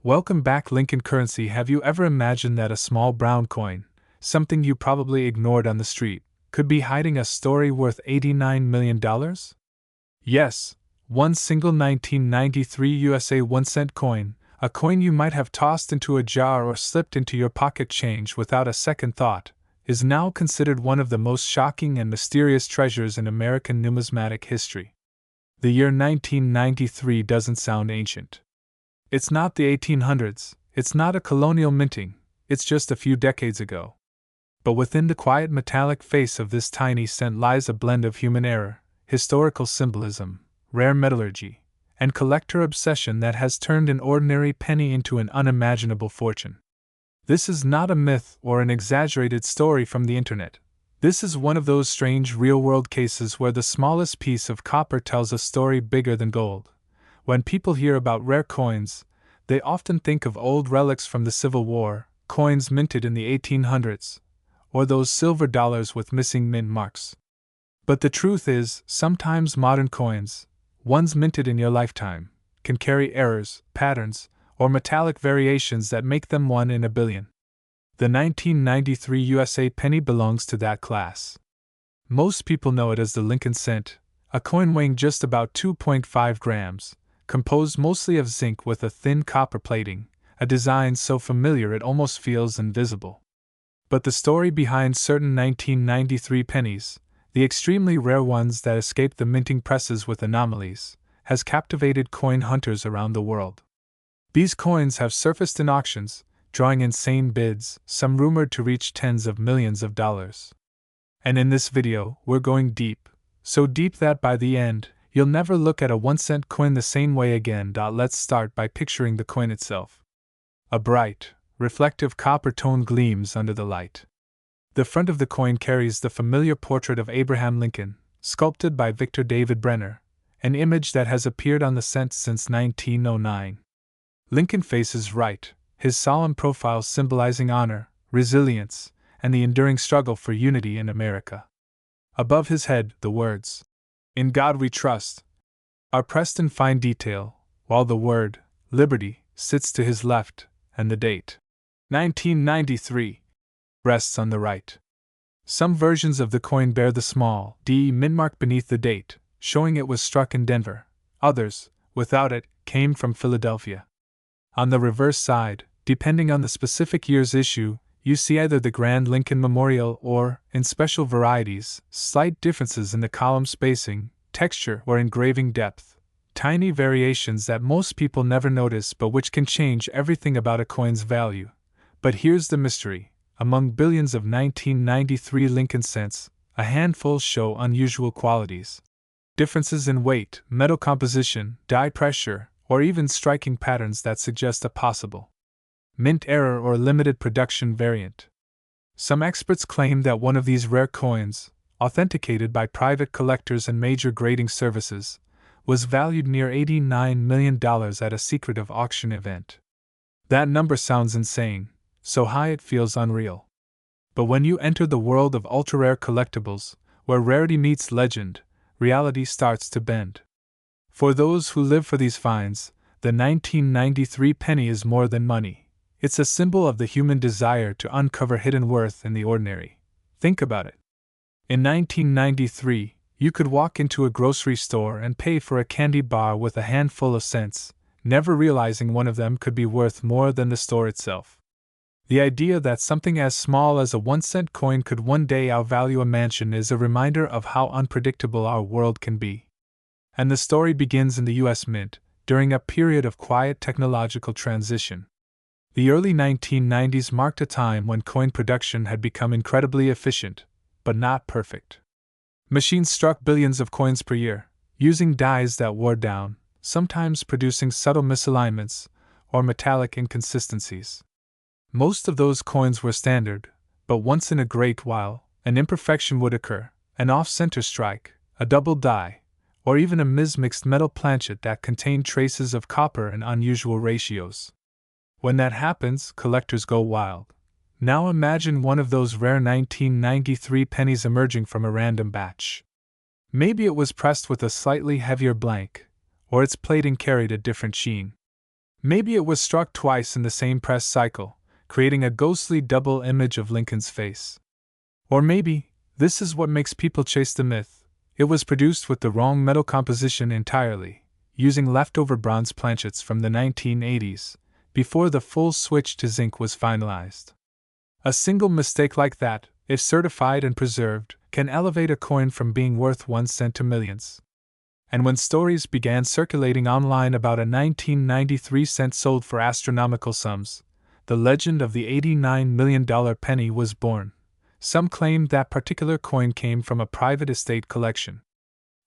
Welcome back, Lincoln Currency. Have you ever imagined that a small brown coin, something you probably ignored on the street, could be hiding a story worth $89 million? Yes, one single 1993 USA 1-cent coin, a coin you might have tossed into a jar or slipped into your pocket change without a second thought, is now considered one of the most shocking and mysterious treasures in American numismatic history. The year 1993 doesn't sound ancient. It's not the 1800s, it's not a colonial minting, it's just a few decades ago. But within the quiet metallic face of this tiny cent lies a blend of human error, historical symbolism, rare metallurgy, and collector obsession that has turned an ordinary penny into an unimaginable fortune. This is not a myth or an exaggerated story from the internet. This is one of those strange real-world cases where the smallest piece of copper tells a story bigger than gold. When people hear about rare coins, they often think of old relics from the Civil War, coins minted in the 1800s, or those silver dollars with missing mint marks. But the truth is, sometimes modern coins, ones minted in your lifetime, can carry errors, patterns, or metallic variations that make them one in a billion. The 1993 USA penny belongs to that class. Most people know it as the Lincoln cent, a coin weighing just about 2.5 grams, composed mostly of zinc with a thin copper plating, a design so familiar it almost feels invisible. But the story behind certain 1993 pennies, the extremely rare ones that escaped the minting presses with anomalies, has captivated coin hunters around the world. These coins have surfaced in auctions, drawing insane bids, some rumored to reach tens of millions of dollars. And in this video, we're going deep, so deep that by the end, you'll never look at a 1-cent coin the same way again. Let's start by picturing the coin itself. A bright, reflective copper tone gleams under the light. The front of the coin carries the familiar portrait of Abraham Lincoln, sculpted by Victor David Brenner, an image that has appeared on the cent since 1909. Lincoln faces right, his solemn profile symbolizing honor, resilience, and the enduring struggle for unity in America. Above his head, the words, "In God We Trust," are pressed in fine detail, while the word, "Liberty," sits to his left, and the date, 1993, rests on the right. Some versions of the coin bear the small D mint mark beneath the date, showing it was struck in Denver. Others, without it, came from Philadelphia. On the reverse side, depending on the specific year's issue, you see either the Grand Lincoln Memorial or, in special varieties, slight differences in the column spacing, texture, or engraving depth. Tiny variations that most people never notice but which can change everything about a coin's value. But here's the mystery. Among billions of 1993 Lincoln cents, a handful show unusual qualities. Differences in weight, metal composition, die pressure, or even striking patterns that suggest a possible mint error or limited production variant. Some experts claim that one of these rare coins, authenticated by private collectors and major grading services, was valued near $89 million at a secretive auction event. That number sounds insane, so high it feels unreal. But when you enter the world of ultra-rare collectibles, where rarity meets legend, reality starts to bend. For those who live for these finds, the 1993 penny is more than money. It's a symbol of the human desire to uncover hidden worth in the ordinary. Think about it. In 1993, you could walk into a grocery store and pay for a candy bar with a handful of cents, never realizing one of them could be worth more than the store itself. The idea that something as small as a 1-cent coin could one day outvalue a mansion is a reminder of how unpredictable our world can be. And the story begins in the US Mint, during a period of quiet technological transition. The early 1990s marked a time when coin production had become incredibly efficient, but not perfect. Machines struck billions of coins per year, using dies that wore down, sometimes producing subtle misalignments or metallic inconsistencies. Most of those coins were standard, but once in a great while, an imperfection would occur, an off-center strike, a double die, or even a mismixed metal planchet that contained traces of copper and unusual ratios. When that happens, collectors go wild. Now imagine one of those rare 1993 pennies emerging from a random batch. Maybe it was pressed with a slightly heavier blank, or its plating carried a different sheen. Maybe it was struck twice in the same press cycle, creating a ghostly double image of Lincoln's face. Or maybe, this is what makes people chase the myth, it was produced with the wrong metal composition entirely, using leftover bronze planchets from the 1980s, before the full switch to zinc was finalized. A single mistake like that, if certified and preserved, can elevate a coin from being worth 1 cent to millions. And when stories began circulating online about a 1993 cent sold for astronomical sums, the legend of the $89 million penny was born. Some claimed that particular coin came from a private estate collection.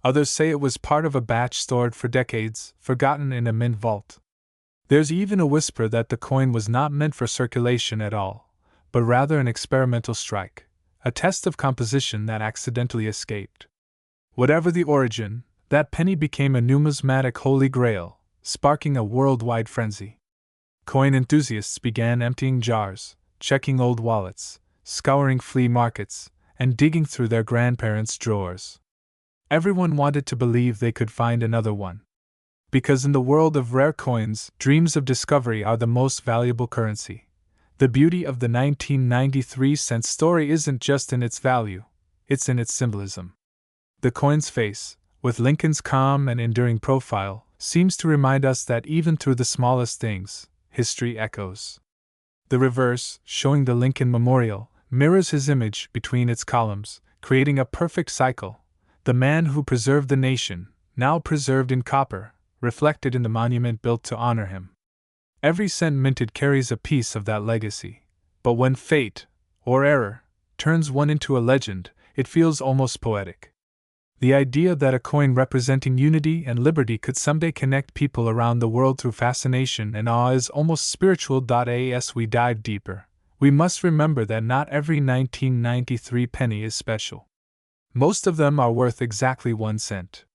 Others say it was part of a batch stored for decades, forgotten in a mint vault. There's even a whisper that the coin was not meant for circulation at all, but rather an experimental strike, a test of composition that accidentally escaped. Whatever the origin, that penny became a numismatic holy grail, sparking a worldwide frenzy. Coin enthusiasts began emptying jars, checking old wallets, scouring flea markets, and digging through their grandparents' drawers. Everyone wanted to believe they could find another one. Because in the world of rare coins, dreams of discovery are the most valuable currency. The beauty of the 1993 cent story isn't just in its value, it's in its symbolism. The coin's face, with Lincoln's calm and enduring profile, seems to remind us that even through the smallest things, history echoes. The reverse, showing the Lincoln Memorial, mirrors his image between its columns, creating a perfect cycle. The man who preserved the nation, now preserved in copper, reflected in the monument built to honor him. Every cent minted carries a piece of that legacy, but when fate, or error, turns one into a legend, it feels almost poetic. The idea that a coin representing unity and liberty could someday connect people around the world through fascination and awe is almost spiritual. As we dive deeper, we must remember that not every 1993 penny is special. Most of them are worth exactly 1 cent.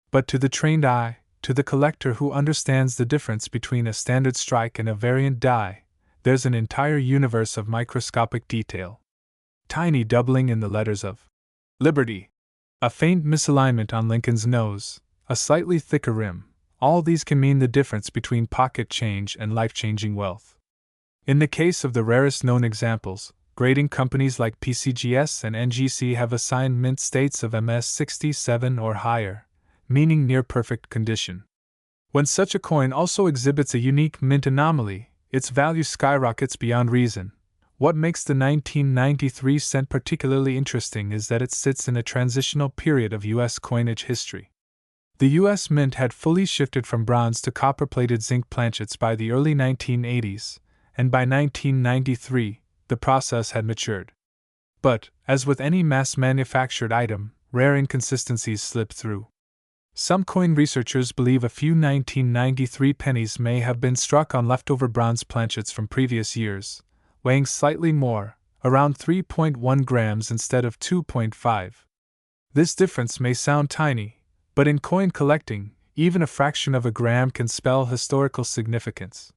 But to the trained eye, to the collector who understands the difference between a standard strike and a variant die, there's an entire universe of microscopic detail. Tiny doubling in the letters of Liberty, a faint misalignment on Lincoln's nose, a slightly thicker rim, all these can mean the difference between pocket change and life-changing wealth. In the case of the rarest known examples, grading companies like PCGS and NGC have assigned mint states of MS67 or higher, meaning near perfect condition. When such a coin also exhibits a unique mint anomaly, its value skyrockets beyond reason. What makes the 1993 cent particularly interesting is that it sits in a transitional period of U.S. coinage history. The U.S. Mint had fully shifted from bronze to copper-plated zinc planchets by the early 1980s, and by 1993, the process had matured. But, as with any mass-manufactured item, rare inconsistencies slipped through. Some coin researchers believe a few 1993 pennies may have been struck on leftover bronze planchets from previous years, weighing slightly more, around 3.1 grams instead of 2.5. This difference may sound tiny, but in coin collecting, even a fraction of a gram can spell historical significance.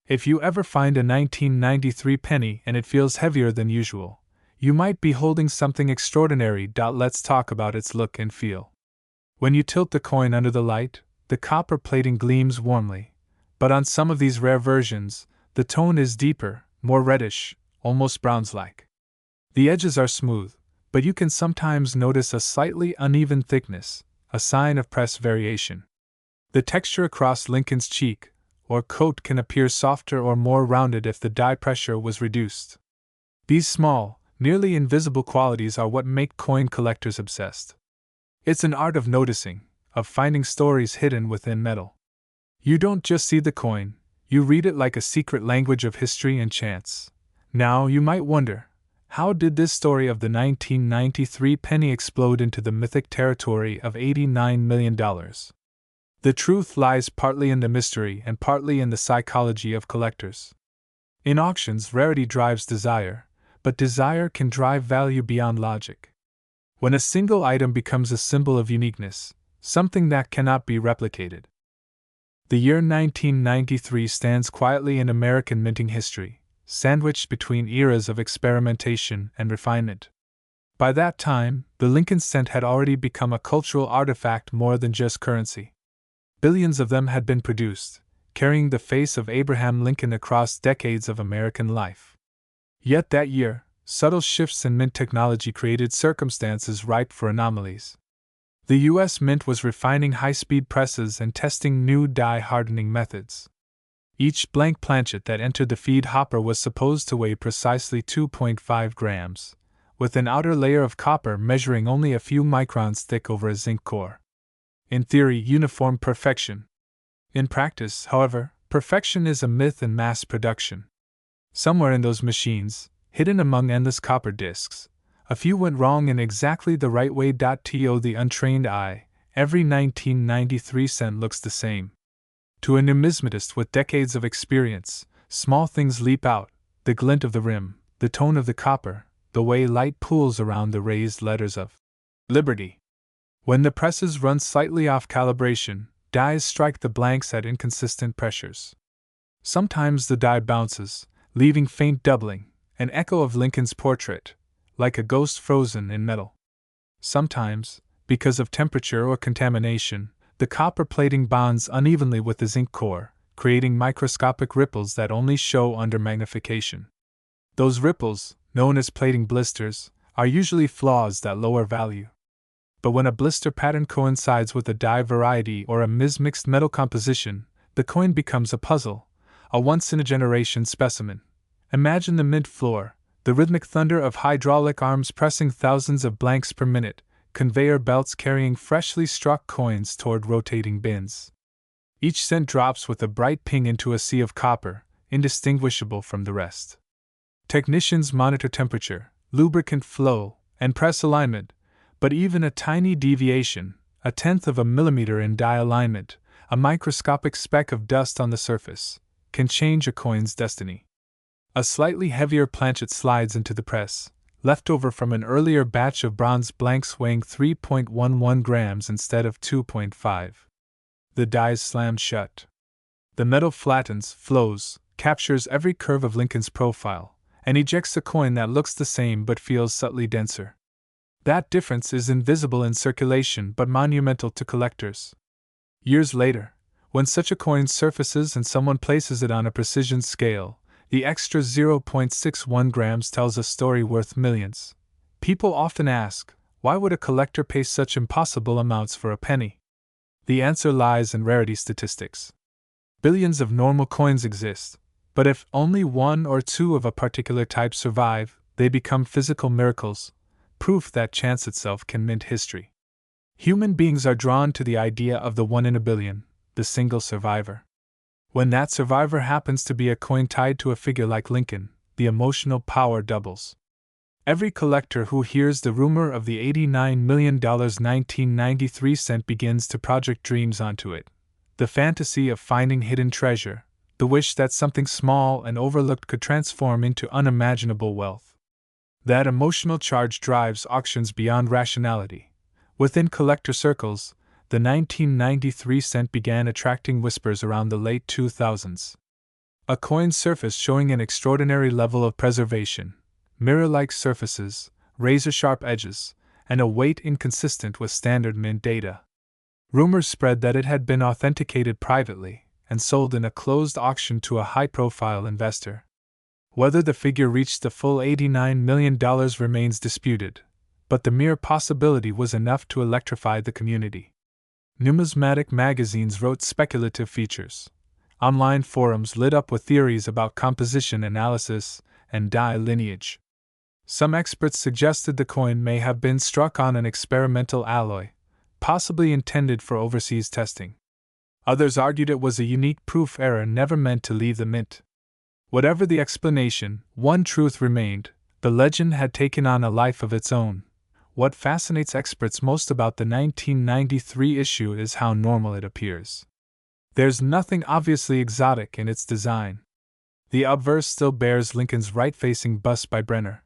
If you ever find a 1993 penny and it feels heavier than usual, you might be holding something extraordinary. Let's talk about its look and feel. When you tilt the coin under the light, the copper plating gleams warmly, but on some of these rare versions, the tone is deeper, more reddish, almost bronze-like. The edges are smooth, but you can sometimes notice a slightly uneven thickness, a sign of press variation. The texture across Lincoln's cheek or coat can appear softer or more rounded if the die pressure was reduced. These small, nearly invisible qualities are what make coin collectors obsessed. It's an art of noticing, of finding stories hidden within metal. You don't just see the coin, you read it like a secret language of history and chance. Now you might wonder, how did this story of the 1993 penny explode into the mythic territory of $89 million? The truth lies partly in the mystery and partly in the psychology of collectors. In auctions, rarity drives desire, but desire can drive value beyond logic. When a single item becomes a symbol of uniqueness, something that cannot be replicated. The year 1993 stands quietly in American minting history, sandwiched between eras of experimentation and refinement. By that time, the Lincoln cent had already become a cultural artifact more than just currency. Billions of them had been produced, carrying the face of Abraham Lincoln across decades of American life. Yet that year, subtle shifts in mint technology created circumstances ripe for anomalies. The U.S. Mint was refining high-speed presses and testing new die-hardening methods. Each blank planchet that entered the feed hopper was supposed to weigh precisely 2.5 grams, with an outer layer of copper measuring only a few microns thick over a zinc core. In theory, uniform perfection. In practice, however, perfection is a myth in mass production. Somewhere in those machines, hidden among endless copper disks, a few went wrong in exactly the right way. To the untrained eye, every 1993 cent looks the same. To a numismatist with decades of experience, small things leap out: the glint of the rim, the tone of the copper, the way light pools around the raised letters of Liberty. When the presses run slightly off calibration, dies strike the blanks at inconsistent pressures. Sometimes the die bounces, leaving faint doubling, an echo of Lincoln's portrait, like a ghost frozen in metal. Sometimes, because of temperature or contamination, the copper plating bonds unevenly with the zinc core, creating microscopic ripples that only show under magnification. Those ripples, known as plating blisters, are usually flaws that lower value. But when a blister pattern coincides with a die variety or a mismixed metal composition, the coin becomes a puzzle, a once-in-a-generation specimen. Imagine the mint floor, the rhythmic thunder of hydraulic arms pressing thousands of blanks per minute, conveyor belts carrying freshly struck coins toward rotating bins. Each cent drops with a bright ping into a sea of copper, indistinguishable from the rest. Technicians monitor temperature, lubricant flow, and press alignment, but even a tiny deviation, a tenth of a millimeter in die alignment, a microscopic speck of dust on the surface, can change a coin's destiny. A slightly heavier planchet slides into the press, left over from an earlier batch of bronze blanks weighing 3.11 grams instead of 2.5. The die slams shut. The metal flattens, flows, captures every curve of Lincoln's profile, and ejects a coin that looks the same but feels subtly denser. That difference is invisible in circulation but monumental to collectors. Years later, when such a coin surfaces and someone places it on a precision scale, the extra 0.61 grams tells a story worth millions. People often ask, why would a collector pay such impossible amounts for a penny? The answer lies in rarity statistics. Billions of normal coins exist, but if only one or two of a particular type survive, they become physical miracles, proof that chance itself can mint history. Human beings are drawn to the idea of the one in a billion, the single survivor. When that survivor happens to be a coin tied to a figure like Lincoln, the emotional power doubles. Every collector who hears the rumor of the $89 million 1993 cent begins to project dreams onto it. The fantasy of finding hidden treasure, the wish that something small and overlooked could transform into unimaginable wealth. That emotional charge drives auctions beyond rationality. Within collector circles, the 1993 cent began attracting whispers around the late 2000s. A coin surface showing an extraordinary level of preservation, mirror-like surfaces, razor-sharp edges, and a weight inconsistent with standard mint data. Rumors spread that it had been authenticated privately and sold in a closed auction to a high-profile investor. Whether the figure reached the full $89 million remains disputed, but the mere possibility was enough to electrify the community. Numismatic magazines wrote speculative features. Online forums lit up with theories about composition analysis and die lineage. Some experts suggested the coin may have been struck on an experimental alloy, possibly intended for overseas testing. Others argued it was a unique proof error never meant to leave the mint. Whatever the explanation, one truth remained: the legend had taken on a life of its own. What fascinates experts most about the 1993 issue is how normal it appears. There's nothing obviously exotic in its design. The obverse still bears Lincoln's right-facing bust by Brenner.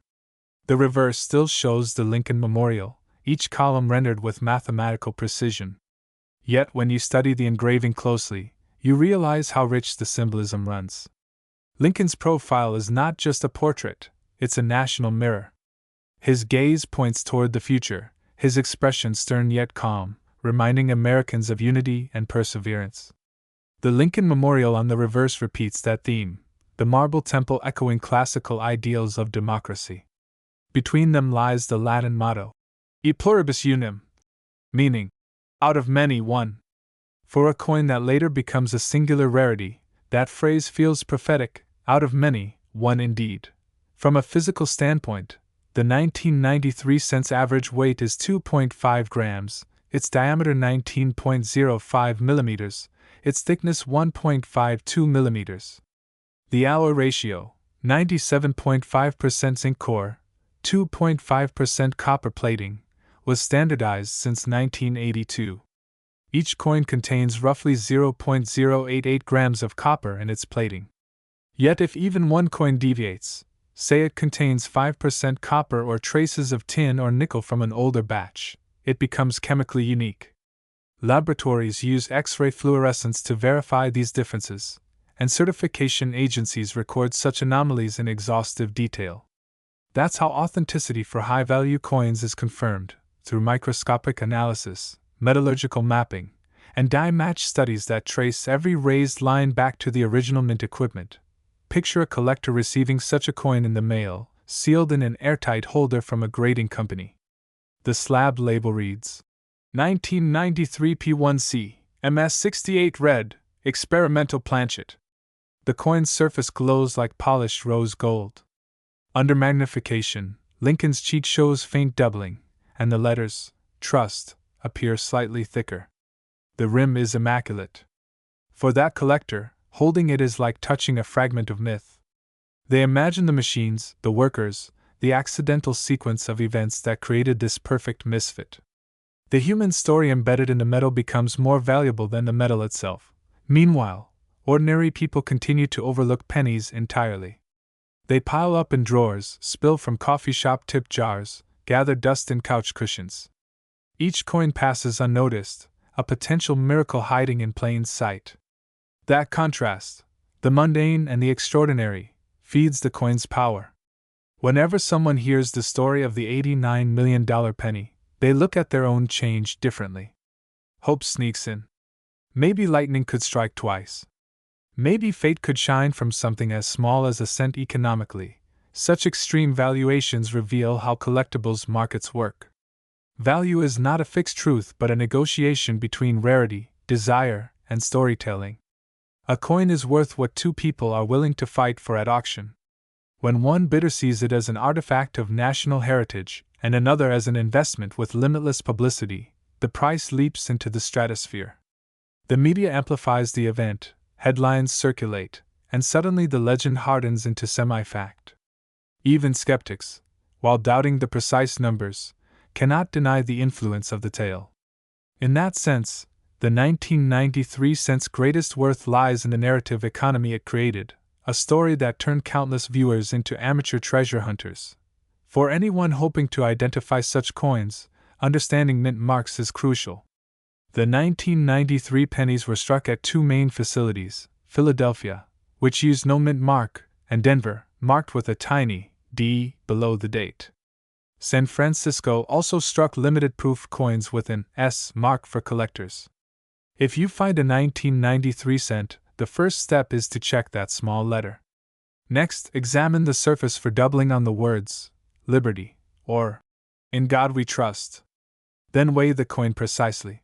The reverse still shows the Lincoln Memorial, each column rendered with mathematical precision. Yet when you study the engraving closely, you realize how rich the symbolism runs. Lincoln's profile is not just a portrait, it's a national mirror. His gaze points toward the future, his expression stern yet calm, reminding Americans of unity and perseverance. The Lincoln Memorial on the reverse repeats that theme, the marble temple echoing classical ideals of democracy. Between them lies the Latin motto, E pluribus unum, meaning, out of many, one. For a coin that later becomes a singular rarity, that phrase feels prophetic, out of many, one indeed. From a physical standpoint, the 1993 cents average weight is 2.5 grams, its diameter 19.05 millimeters, its thickness 1.52 millimeters. The alloy ratio, 97.5% zinc core, 2.5% copper plating, was standardized since 1982. Each coin contains roughly 0.088 grams of copper in its plating. Yet if even one coin deviates, say it contains 5% copper or traces of tin or nickel from an older batch, it becomes chemically unique. Laboratories use X-ray fluorescence to verify these differences, and certification agencies record such anomalies in exhaustive detail. That's how authenticity for high-value coins is confirmed, through microscopic analysis, metallurgical mapping, and die match studies that trace every raised line back to the original mint equipment. Picture a collector receiving such a coin in the mail, sealed in an airtight holder from a grading company. The slab label reads, 1993 P1C, MS68 red, experimental planchet. The coin's surface glows like polished rose gold. Under magnification, Lincoln's cheek shows faint doubling, and the letters, Trust, appear slightly thicker. The rim is immaculate. For that collector, holding it is like touching a fragment of myth. They imagine the machines, the workers, the accidental sequence of events that created this perfect misfit. The human story embedded in the metal becomes more valuable than the metal itself. Meanwhile, ordinary people continue to overlook pennies entirely. They pile up in drawers, spill from coffee shop tip jars, gather dust in couch cushions. Each coin passes unnoticed, a potential miracle hiding in plain sight. That contrast, the mundane and the extraordinary, feeds the coin's power. Whenever someone hears the story of the $89 million penny, they look at their own change differently. Hope sneaks in. Maybe lightning could strike twice. Maybe fate could shine from something as small as a cent economically. Such extreme valuations reveal how collectibles markets work. Value is not a fixed truth but a negotiation between rarity, desire, and storytelling. A coin is worth what two people are willing to fight for at auction. When one bidder sees it as an artifact of national heritage, and another as an investment with limitless publicity, the price leaps into the stratosphere. The media amplifies the event, headlines circulate, and suddenly the legend hardens into semi-fact. Even skeptics, while doubting the precise numbers, cannot deny the influence of the tale. In that sense, the 1993 cent's greatest worth lies in the narrative economy it created, a story that turned countless viewers into amateur treasure hunters. For anyone hoping to identify such coins, understanding mint marks is crucial. The 1993 pennies were struck at two main facilities, Philadelphia, which used no mint mark, and Denver, marked with a tiny D below the date. San Francisco also struck limited-proof coins with an S mark for collectors. If you find a 1993 cent, the first step is to check that small letter. Next, examine the surface for doubling on the words, Liberty, or In God We Trust. Then weigh the coin precisely.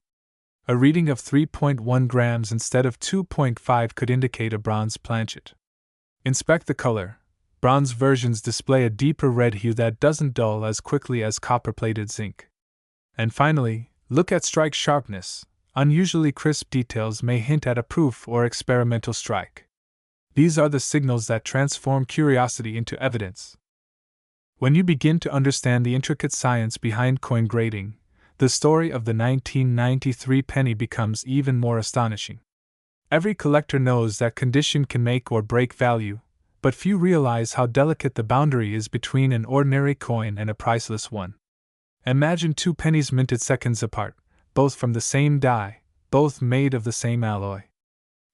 A reading of 3.1 grams instead of 2.5 could indicate a bronze planchet. Inspect the color. Bronze versions display a deeper red hue that doesn't dull as quickly as copper-plated zinc. And finally, look at strike sharpness. Unusually crisp details may hint at a proof or experimental strike. These are the signals that transform curiosity into evidence. When you begin to understand the intricate science behind coin grading, the story of the 1993 penny becomes even more astonishing. Every collector knows that condition can make or break value, but few realize how delicate the boundary is between an ordinary coin and a priceless one. Imagine two pennies minted seconds apart, both from the same die, both made of the same alloy.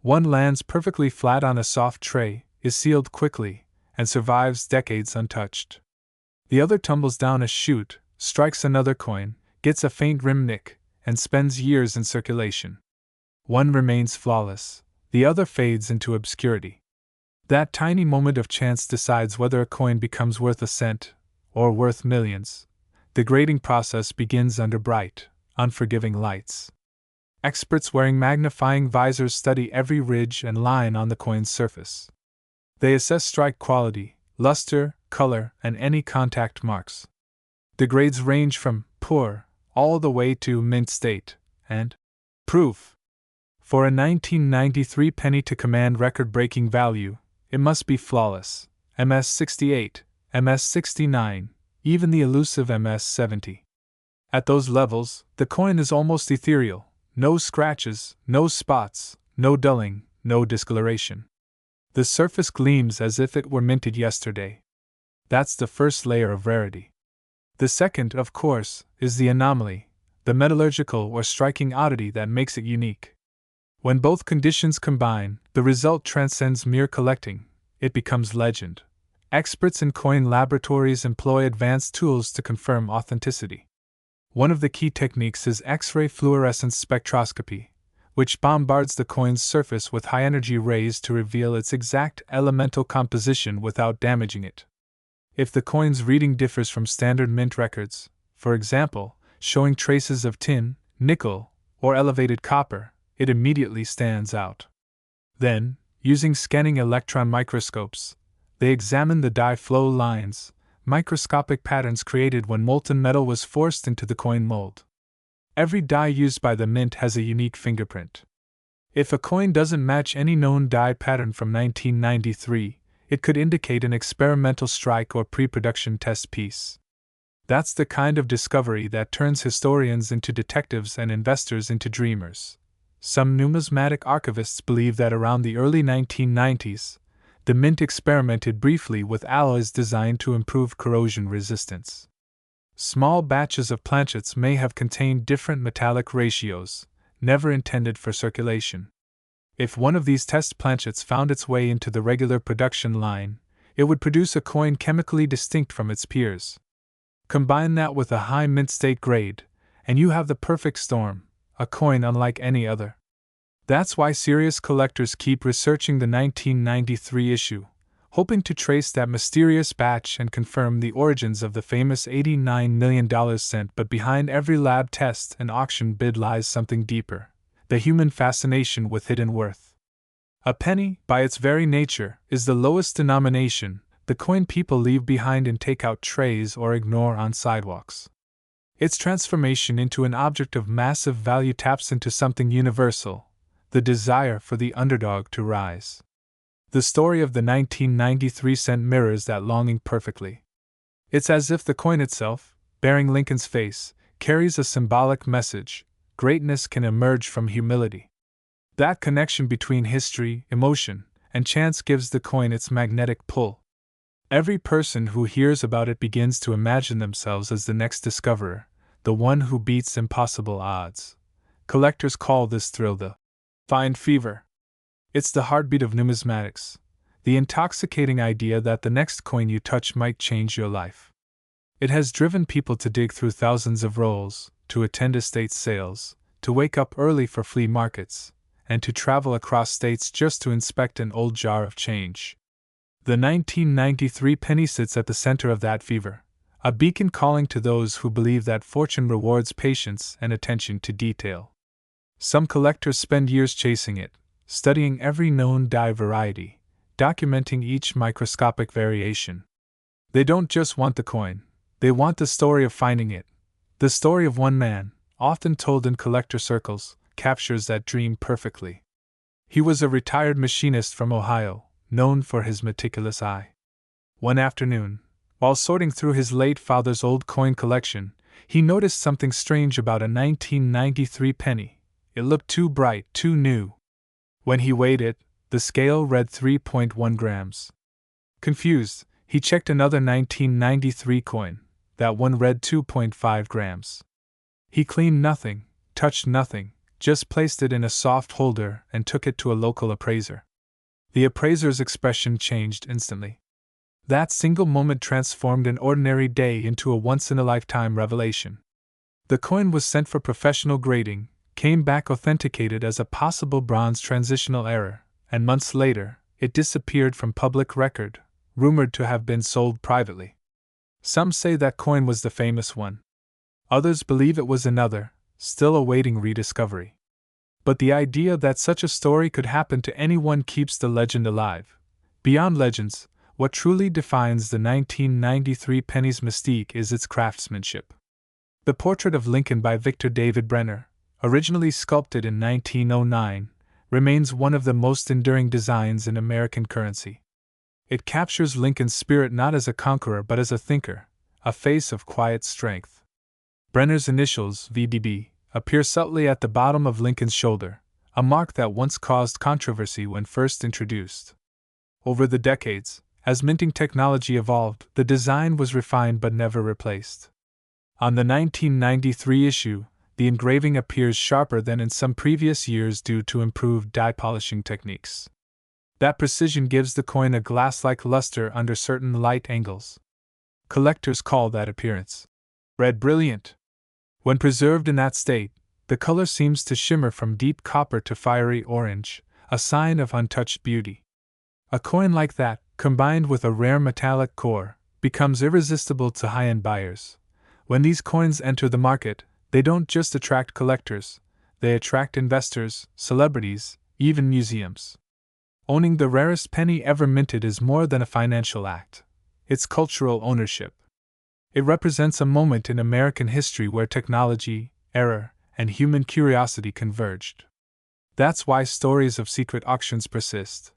One lands perfectly flat on a soft tray, is sealed quickly, and survives decades untouched. The other tumbles down a chute, strikes another coin, gets a faint rim nick, and spends years in circulation. One remains flawless, the other fades into obscurity. That tiny moment of chance decides whether a coin becomes worth a cent or worth millions. The grading process begins under bright, unforgiving lights. Experts wearing magnifying visors study every ridge and line on the coin's surface. They assess strike quality, luster, color, and any contact marks. The grades range from poor all the way to mint state and proof. For a 1993 penny to command record-breaking value, it must be flawless. MS-68, MS-69, even the elusive MS-70. At those levels, the coin is almost ethereal. No scratches, no spots, no dulling, no discoloration. The surface gleams as if it were minted yesterday. That's the first layer of rarity. The second, of course, is the anomaly, the metallurgical or striking oddity that makes it unique. When both conditions combine, the result transcends mere collecting. It becomes legend. Experts in coin laboratories employ advanced tools to confirm authenticity. One of the key techniques is X-ray fluorescence spectroscopy, which bombards the coin's surface with high-energy rays to reveal its exact elemental composition without damaging it. If the coin's reading differs from standard mint records, for example, showing traces of tin, nickel, or elevated copper, it immediately stands out. Then, using scanning electron microscopes, they examine the dye flow lines, microscopic patterns created when molten metal was forced into the coin mold. Every die used by the mint has a unique fingerprint. If a coin doesn't match any known die pattern from 1993, it could indicate an experimental strike or pre-production test piece. That's the kind of discovery that turns historians into detectives and investors into dreamers. Some numismatic archivists believe that around the early 1990s, the mint experimented briefly with alloys designed to improve corrosion resistance. Small batches of planchets may have contained different metallic ratios, never intended for circulation. If one of these test planchets found its way into the regular production line, it would produce a coin chemically distinct from its peers. Combine that with a high mint state grade, and you have the perfect storm, a coin unlike any other. That's why serious collectors keep researching the 1993 issue, hoping to trace that mysterious batch and confirm the origins of the famous $89 million cent. But behind every lab test and auction bid lies something deeper: the human fascination with hidden worth. A penny, by its very nature, is the lowest denomination, the coin people leave behind in takeout trays or ignore on sidewalks. Its transformation into an object of massive value taps into something universal: the desire for the underdog to rise. The story of the 1993 cent mirrors that longing perfectly. It's as if the coin itself, bearing Lincoln's face, carries a symbolic message: greatness can emerge from humility. That connection between history, emotion, and chance gives the coin its magnetic pull. Every person who hears about it begins to imagine themselves as the next discoverer, the one who beats impossible odds. Collectors call this thrill the find fever. It's the heartbeat of numismatics, the intoxicating idea that the next coin you touch might change your life. It has driven people to dig through thousands of rolls, to attend estate sales, to wake up early for flea markets, and to travel across states just to inspect an old jar of change. The 1993 penny sits at the center of that fever, a beacon calling to those who believe that fortune rewards patience and attention to detail. Some collectors spend years chasing it, studying every known die variety, documenting each microscopic variation. They don't just want the coin, they want the story of finding it. The story of one man, often told in collector circles, captures that dream perfectly. He was a retired machinist from Ohio, known for his meticulous eye. One afternoon, while sorting through his late father's old coin collection, he noticed something strange about a 1993 penny. It looked too bright, too new. When he weighed it, the scale read 3.1 grams. Confused, he checked another 1993 coin. That one read 2.5 grams. He cleaned nothing, touched nothing, just placed it in a soft holder and took it to a local appraiser. The appraiser's expression changed instantly. That single moment transformed an ordinary day into a once-in-a-lifetime revelation. The coin was sent for professional grading, came back authenticated as a possible bronze transitional error, and months later, it disappeared from public record, rumored to have been sold privately. Some say that coin was the famous one. Others believe it was another, still awaiting rediscovery. But the idea that such a story could happen to anyone keeps the legend alive. Beyond legends, what truly defines the 1993 Pennies mystique is its craftsmanship. The portrait of Lincoln by Victor David Brenner, originally sculpted in 1909, remains one of the most enduring designs in American currency. It captures Lincoln's spirit not as a conqueror but as a thinker, a face of quiet strength. Brenner's initials, VDB, appear subtly at the bottom of Lincoln's shoulder, a mark that once caused controversy when first introduced. Over the decades, as minting technology evolved, the design was refined but never replaced. On the 1993 issue, the engraving appears sharper than in some previous years due to improved die polishing techniques. That precision gives the coin a glass-like luster under certain light angles. Collectors call that appearance red brilliant. When preserved in that state, the color seems to shimmer from deep copper to fiery orange, a sign of untouched beauty. A coin like that, combined with a rare metallic core, becomes irresistible to high-end buyers. When these coins enter the market, they don't just attract collectors, they attract investors, celebrities, even museums. Owning the rarest penny ever minted is more than a financial act. It's cultural ownership. It represents a moment in American history where technology, error, and human curiosity converged. That's why stories of secret auctions persist.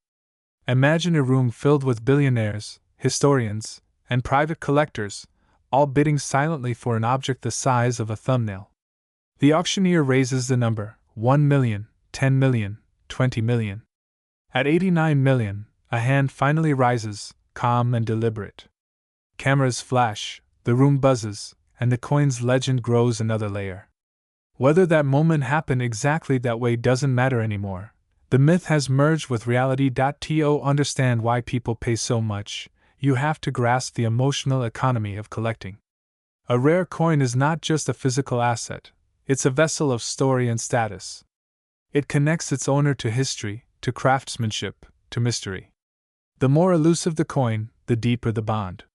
Imagine a room filled with billionaires, historians, and private collectors, all bidding silently for an object the size of a thumbnail. The auctioneer raises the number 1 million, 10 million, 20 million. At 89 million, a hand finally rises, calm and deliberate. Cameras flash, the room buzzes, and the coin's legend grows another layer. Whether that moment happened exactly that way doesn't matter anymore. The myth has merged with reality. To understand why people pay so much, you have to grasp the emotional economy of collecting. A rare coin is not just a physical asset, it's a vessel of story and status. It connects its owner to history, to craftsmanship, to mystery. The more elusive the coin, the deeper the bond.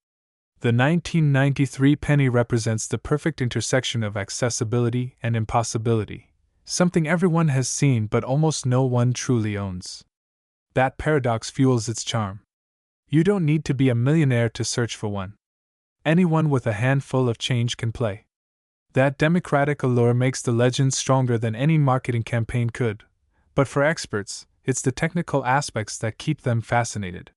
The 1993 penny represents the perfect intersection of accessibility and impossibility, something everyone has seen but almost no one truly owns. That paradox fuels its charm. You don't need to be a millionaire to search for one. Anyone with a handful of change can play. That democratic allure makes the legend stronger than any marketing campaign could, but for experts, it's the technical aspects that keep them fascinated.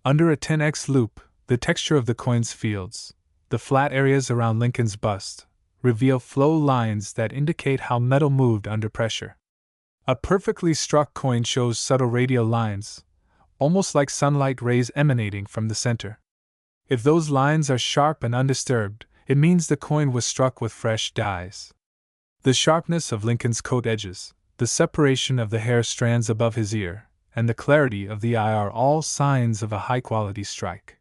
Under a 10x loupe, the texture of the coin's fields, the flat areas around Lincoln's bust, reveal flow lines that indicate how metal moved under pressure. A perfectly struck coin shows subtle radial lines, almost like sunlight rays emanating from the center. If those lines are sharp and undisturbed, it means the coin was struck with fresh dyes. The sharpness of Lincoln's coat edges, the separation of the hair strands above his ear, and the clarity of the eye are all signs of a high-quality strike.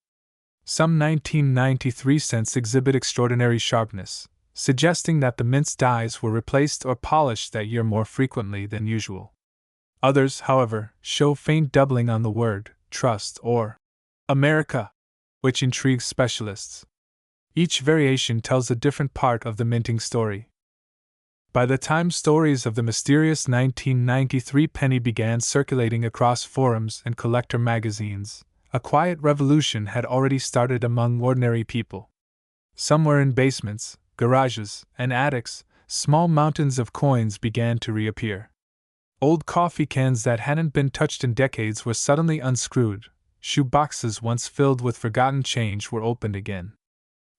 Some 1993 cents exhibit extraordinary sharpness, suggesting that the mint's dyes were replaced or polished that year more frequently than usual. Others, however, show faint doubling on the word trust or America, which intrigues specialists. Each variation tells a different part of the minting story. By the time stories of the mysterious 1993 penny began circulating across forums and collector magazines, a quiet revolution had already started among ordinary people. Somewhere in basements, garages, and attics, small mountains of coins began to reappear. Old coffee cans that hadn't been touched in decades were suddenly unscrewed, shoe boxes once filled with forgotten change were opened again.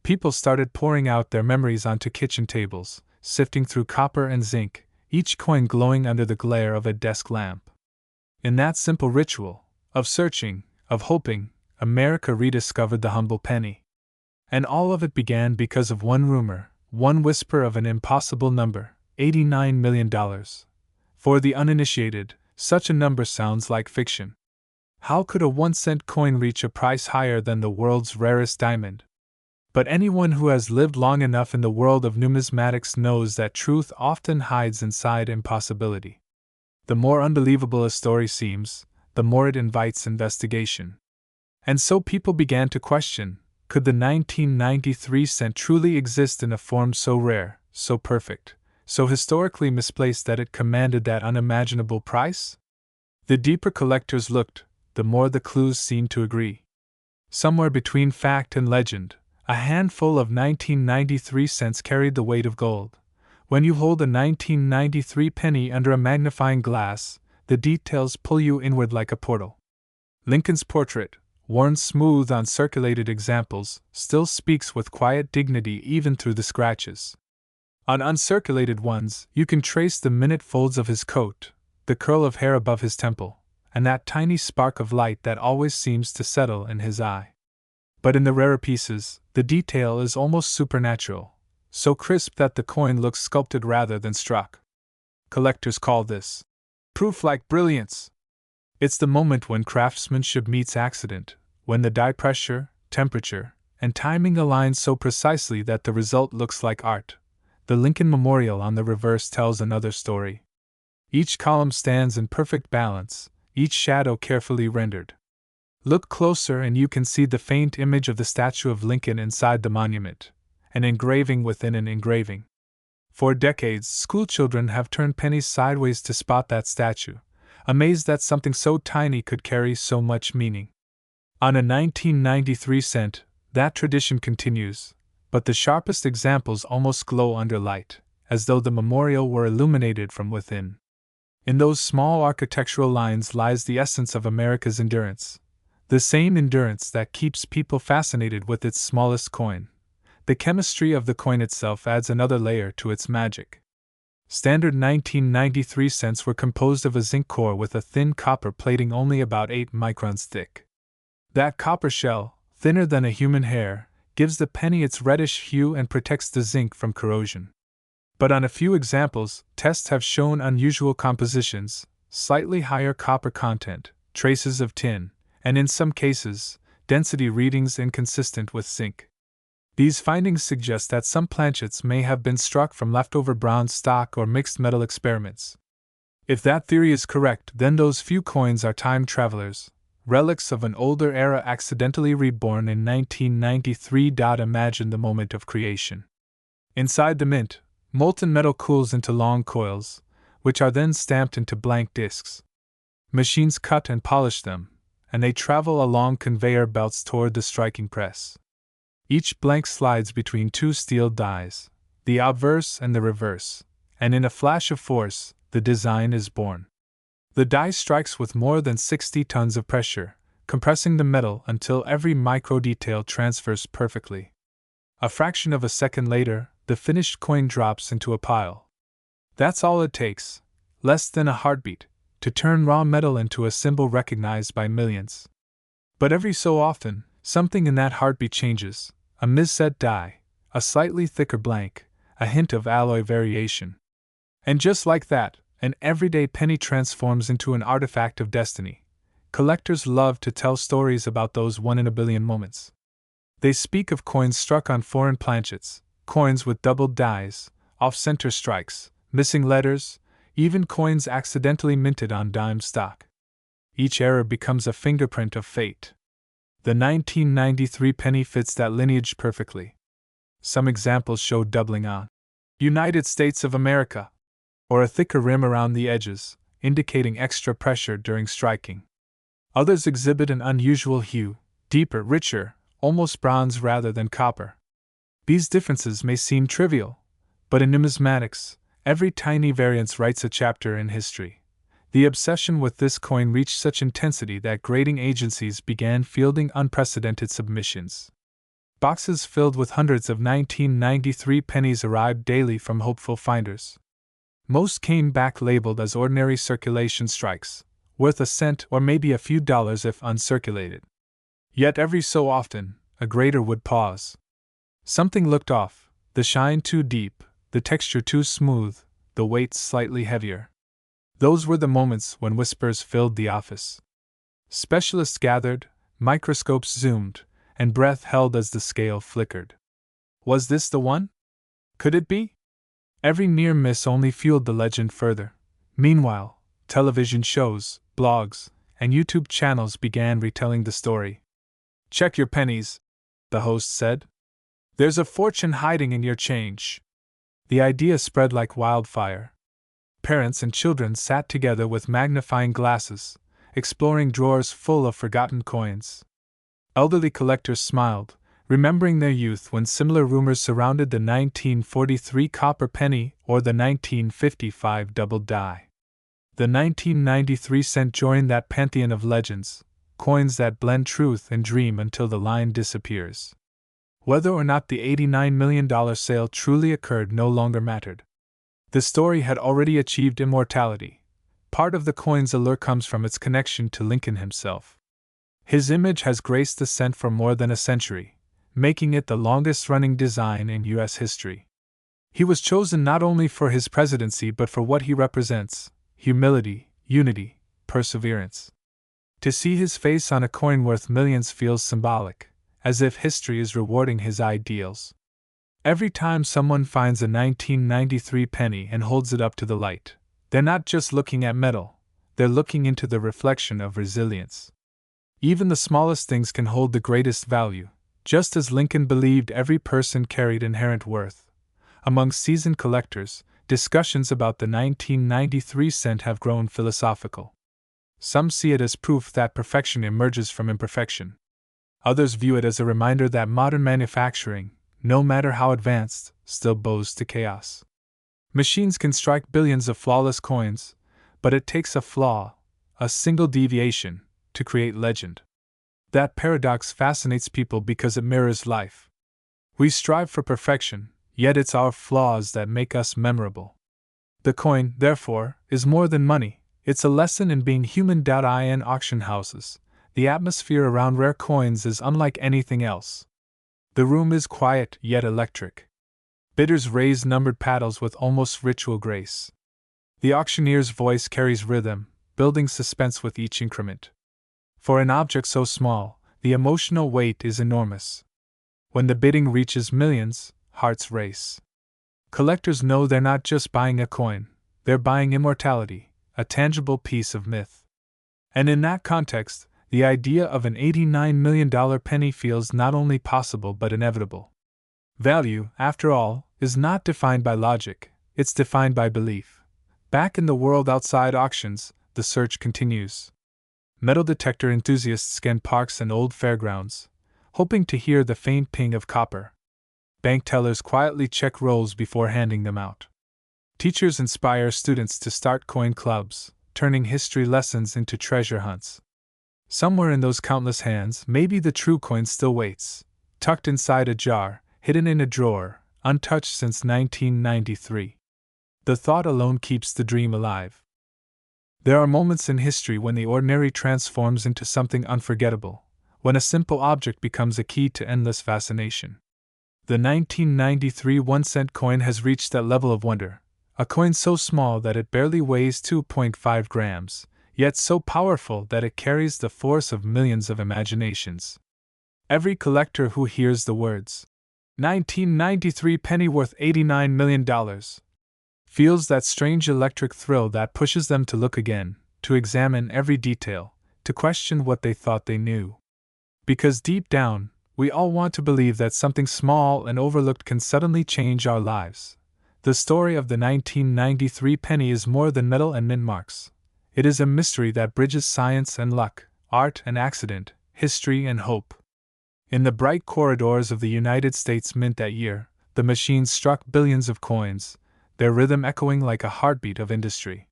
People started pouring out their memories onto kitchen tables, sifting through copper and zinc, each coin glowing under the glare of a desk lamp. In that simple ritual, of searching, of hoping, America rediscovered the humble penny. And all of it began because of one rumor, one whisper of an impossible number, $89 million. For the uninitiated, such a number sounds like fiction. How could a 1-cent coin reach a price higher than the world's rarest diamond? But anyone who has lived long enough in the world of numismatics knows that truth often hides inside impossibility. The more unbelievable a story seems, the more it invites investigation. And so people began to question, could the 1993 cent truly exist in a form so rare, so perfect, so historically misplaced that it commanded that unimaginable price? The deeper collectors looked, the more the clues seemed to agree. Somewhere between fact and legend, a handful of 1993 cents carried the weight of gold. When you hold a 1993 penny under a magnifying glass, the details pull you inward like a portal. Lincoln's portrait, worn smooth on circulated examples, still speaks with quiet dignity even through the scratches. On uncirculated ones, you can trace the minute folds of his coat, the curl of hair above his temple, and that tiny spark of light that always seems to settle in his eye. But in the rarer pieces, the detail is almost supernatural, so crisp that the coin looks sculpted rather than struck. Collectors call this proof-like brilliance. It's the moment when craftsmanship meets accident, when the die pressure, temperature, and timing align so precisely that the result looks like art. The Lincoln Memorial on the reverse tells another story. Each column stands in perfect balance, each shadow carefully rendered. Look closer and you can see the faint image of the statue of Lincoln inside the monument, an engraving within an engraving. For decades, schoolchildren have turned pennies sideways to spot that statue, amazed that something so tiny could carry so much meaning. On a 1993 cent, that tradition continues, but the sharpest examples almost glow under light, as though the memorial were illuminated from within. In those small architectural lines lies the essence of America's endurance. The same endurance that keeps people fascinated with its smallest coin. The chemistry of the coin itself adds another layer to its magic. Standard 1993 cents were composed of a zinc core with a thin copper plating only about 8 microns thick. That copper shell, thinner than a human hair, gives the penny its reddish hue and protects the zinc from corrosion. But on a few examples, tests have shown unusual compositions, slightly higher copper content, traces of tin, and in some cases, density readings inconsistent with zinc. These findings suggest that some planchets may have been struck from leftover bronze stock or mixed metal experiments. If that theory is correct, then those few coins are time travelers, relics of an older era accidentally reborn in 1993. Imagine the moment of creation. Inside the mint, molten metal cools into long coils, which are then stamped into blank discs. Machines cut and polish them, and they travel along conveyor belts toward the striking press. Each blank slides between two steel dies, the obverse and the reverse, and in a flash of force, the design is born. The die strikes with more than 60 tons of pressure, compressing the metal until every micro-detail transfers perfectly. A fraction of a second later, the finished coin drops into a pile. That's all it takes, less than a heartbeat, to turn raw metal into a symbol recognized by millions. But every so often, something in that heartbeat changes, a misset die, a slightly thicker blank, a hint of alloy variation. And just like that, an everyday penny transforms into an artifact of destiny. Collectors love to tell stories about those one-in-a-billion moments. They speak of coins struck on foreign planchets, coins with doubled dies, off-center strikes, missing letters, even coins accidentally minted on dime stock. Each error becomes a fingerprint of fate. The 1993 penny fits that lineage perfectly. Some examples show doubling on United States of America, or a thicker rim around the edges, indicating extra pressure during striking. Others exhibit an unusual hue, deeper, richer, almost bronze rather than copper. These differences may seem trivial, but in numismatics, every tiny variance writes a chapter in history. The obsession with this coin reached such intensity that grading agencies began fielding unprecedented submissions. Boxes filled with hundreds of 1993 pennies arrived daily from hopeful finders. Most came back labeled as ordinary circulation strikes, worth a cent or maybe a few dollars if uncirculated. Yet every so often, a grader would pause. Something looked off, the shine too deep, the texture too smooth, the weight slightly heavier. Those were the moments when whispers filled the office. Specialists gathered, microscopes zoomed, and breath held as the scale flickered. Was this the one? Could it be? Every near miss only fueled the legend further. Meanwhile, television shows, blogs, and YouTube channels began retelling the story. Check your pennies, the host said. There's a fortune hiding in your change. The idea spread like wildfire. Parents and children sat together with magnifying glasses, exploring drawers full of forgotten coins. Elderly collectors smiled, remembering their youth when similar rumors surrounded the 1943 copper penny or the 1955 double die. The 1993 cent joined that pantheon of legends, coins that blend truth and dream until the line disappears. Whether or not the $89 million sale truly occurred no longer mattered. The story had already achieved immortality. Part of the coin's allure comes from its connection to Lincoln himself. His image has graced the cent for more than a century, making it the longest-running design in U.S. history. He was chosen not only for his presidency but for what he represents: humility, unity, perseverance. To see his face on a coin worth millions feels symbolic, as if history is rewarding his ideals. Every time someone finds a 1993 penny and holds it up to the light, they're not just looking at metal, they're looking into the reflection of resilience. Even the smallest things can hold the greatest value, just as Lincoln believed every person carried inherent worth. Among seasoned collectors, discussions about the 1993 cent have grown philosophical. Some see it as proof that perfection emerges from imperfection. Others view it as a reminder that modern manufacturing, no matter how advanced, still bows to chaos. Machines can strike billions of flawless coins, but it takes a flaw, a single deviation, to create legend. That paradox fascinates people because it mirrors life. We strive for perfection, yet it's our flaws that make us memorable. The coin, therefore, is more than money, it's a lesson in being human. In auction houses, the atmosphere around rare coins is unlike anything else. The room is quiet yet electric. Bidders raise numbered paddles with almost ritual grace. The auctioneer's voice carries rhythm, building suspense with each increment. For an object so small, the emotional weight is enormous. When the bidding reaches millions, hearts race. Collectors know they're not just buying a coin, they're buying immortality, a tangible piece of myth. And in that context, the idea of an $89 million penny feels not only possible but inevitable. Value, after all, is not defined by logic, it's defined by belief. Back in the world outside auctions, the search continues. Metal detector enthusiasts scan parks and old fairgrounds, hoping to hear the faint ping of copper. Bank tellers quietly check rolls before handing them out. Teachers inspire students to start coin clubs, turning history lessons into treasure hunts. Somewhere in those countless hands, maybe the true coin still waits, tucked inside a jar, hidden in a drawer, untouched since 1993. The thought alone keeps the dream alive. There are moments in history when the ordinary transforms into something unforgettable, when a simple object becomes a key to endless fascination. The 1993 1-cent coin has reached that level of wonder, a coin so small that it barely weighs 2.5 grams, yet so powerful that it carries the force of millions of imaginations. Every collector who hears the words, 1993 penny worth $89 million, feels that strange electric thrill that pushes them to look again, to examine every detail, to question what they thought they knew. Because deep down, we all want to believe that something small and overlooked can suddenly change our lives. The story of the 1993 penny is more than metal and mint marks. It is a mystery that bridges science and luck, art and accident, history and hope. In the bright corridors of the United States Mint that year, the machines struck billions of coins, their rhythm echoing like a heartbeat of industry.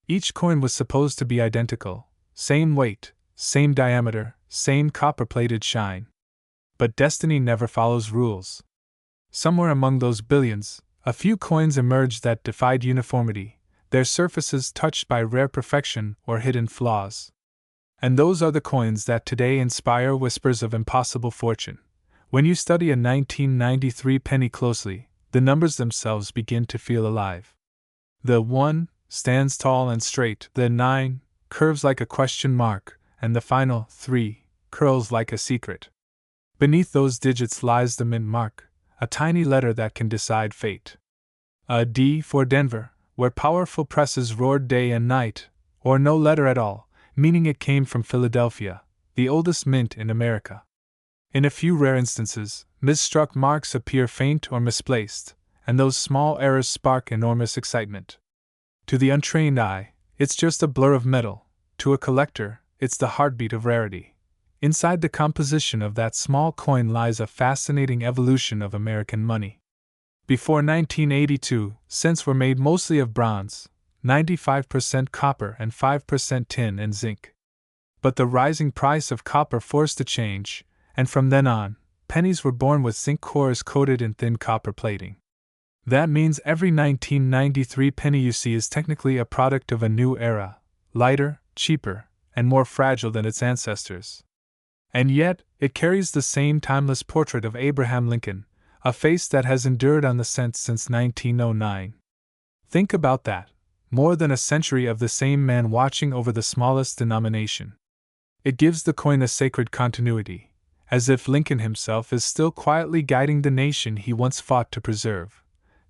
Each coin was supposed to be identical, same weight, same diameter, same copper-plated shine. But destiny never follows rules. Somewhere among those billions, a few coins emerged that defied uniformity, their surfaces touched by rare perfection or hidden flaws. And those are the coins that today inspire whispers of impossible fortune. When you study a 1993 penny closely, the numbers themselves begin to feel alive. The 1 stands tall and straight, the 9 curves like a question mark, and the final 3 curls like a secret. Beneath those digits lies the mint mark, a tiny letter that can decide fate. A D for Denver, where powerful presses roared day and night, or no letter at all, meaning it came from Philadelphia, the oldest mint in America. In a few rare instances, misstruck marks appear faint or misplaced, and those small errors spark enormous excitement. To the untrained eye, it's just a blur of metal. To a collector, it's the heartbeat of rarity. Inside the composition of that small coin lies a fascinating evolution of American money. Before 1982, cents were made mostly of bronze, 95% copper and 5% tin and zinc. But the rising price of copper forced a change, and from then on, pennies were born with zinc cores coated in thin copper plating. That means every 1993 penny you see is technically a product of a new era, lighter, cheaper, and more fragile than its ancestors. And yet, it carries the same timeless portrait of Abraham Lincoln, a face that has endured on the cent since 1909. Think about that. More than a century of the same man watching over the smallest denomination. It gives the coin a sacred continuity, as if Lincoln himself is still quietly guiding the nation he once fought to preserve.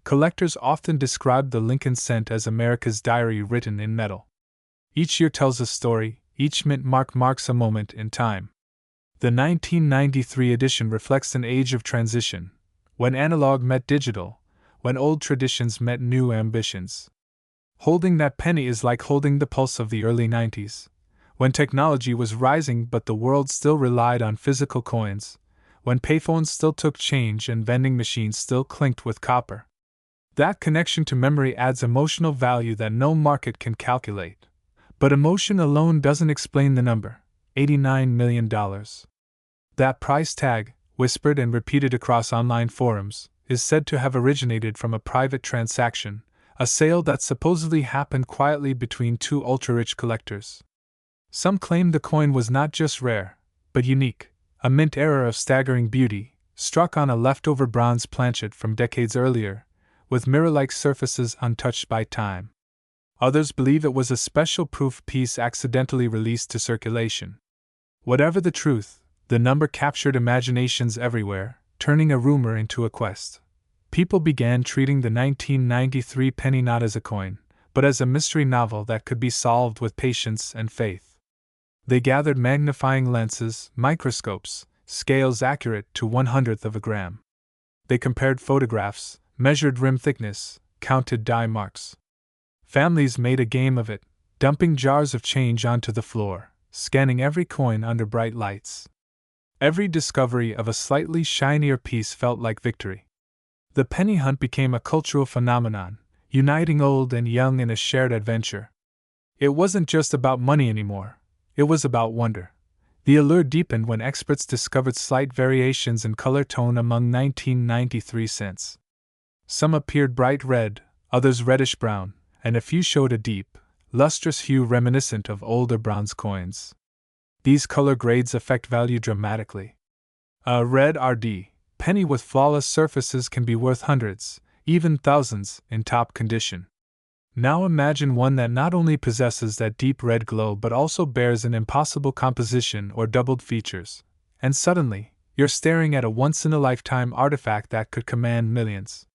Collectors often describe the Lincoln cent as America's diary written in metal. Each year tells a story, each mint mark marks a moment in time. The 1993 edition reflects an age of transition, when analog met digital, when old traditions met new ambitions. Holding that penny is like holding the pulse of the early 90s, when technology was rising but the world still relied on physical coins, when payphones still took change and vending machines still clinked with copper. That connection to memory adds emotional value that no market can calculate. But emotion alone doesn't explain the number, $89 million. That price tag, whispered and repeated across online forums, is said to have originated from a private transaction, a sale that supposedly happened quietly between two ultra-rich collectors. Some claim the coin was not just rare, but unique, a mint error of staggering beauty, struck on a leftover bronze planchet from decades earlier, with mirror-like surfaces untouched by time. Others believe it was a special proof piece accidentally released to circulation. Whatever the truth, the number captured imaginations everywhere, turning a rumor into a quest. People began treating the 1993 penny not as a coin, but as a mystery novel that could be solved with patience and faith. They gathered magnifying lenses, microscopes, scales accurate to 1/100th of a gram. They compared photographs, measured rim thickness, counted die marks. Families made a game of it, dumping jars of change onto the floor, scanning every coin under bright lights. Every discovery of a slightly shinier piece felt like victory. The penny hunt became a cultural phenomenon, uniting old and young in a shared adventure. It wasn't just about money anymore, it was about wonder. The allure deepened when experts discovered slight variations in color tone among 1993 cents. Some appeared bright red, others reddish-brown, and a few showed a deep, lustrous hue reminiscent of older bronze coins. These color grades affect value dramatically. A red RD penny with flawless surfaces can be worth hundreds, even thousands, in top condition. Now imagine one that not only possesses that deep red glow but also bears an impossible composition or doubled features, and suddenly, you're staring at a once-in-a-lifetime artifact that could command millions.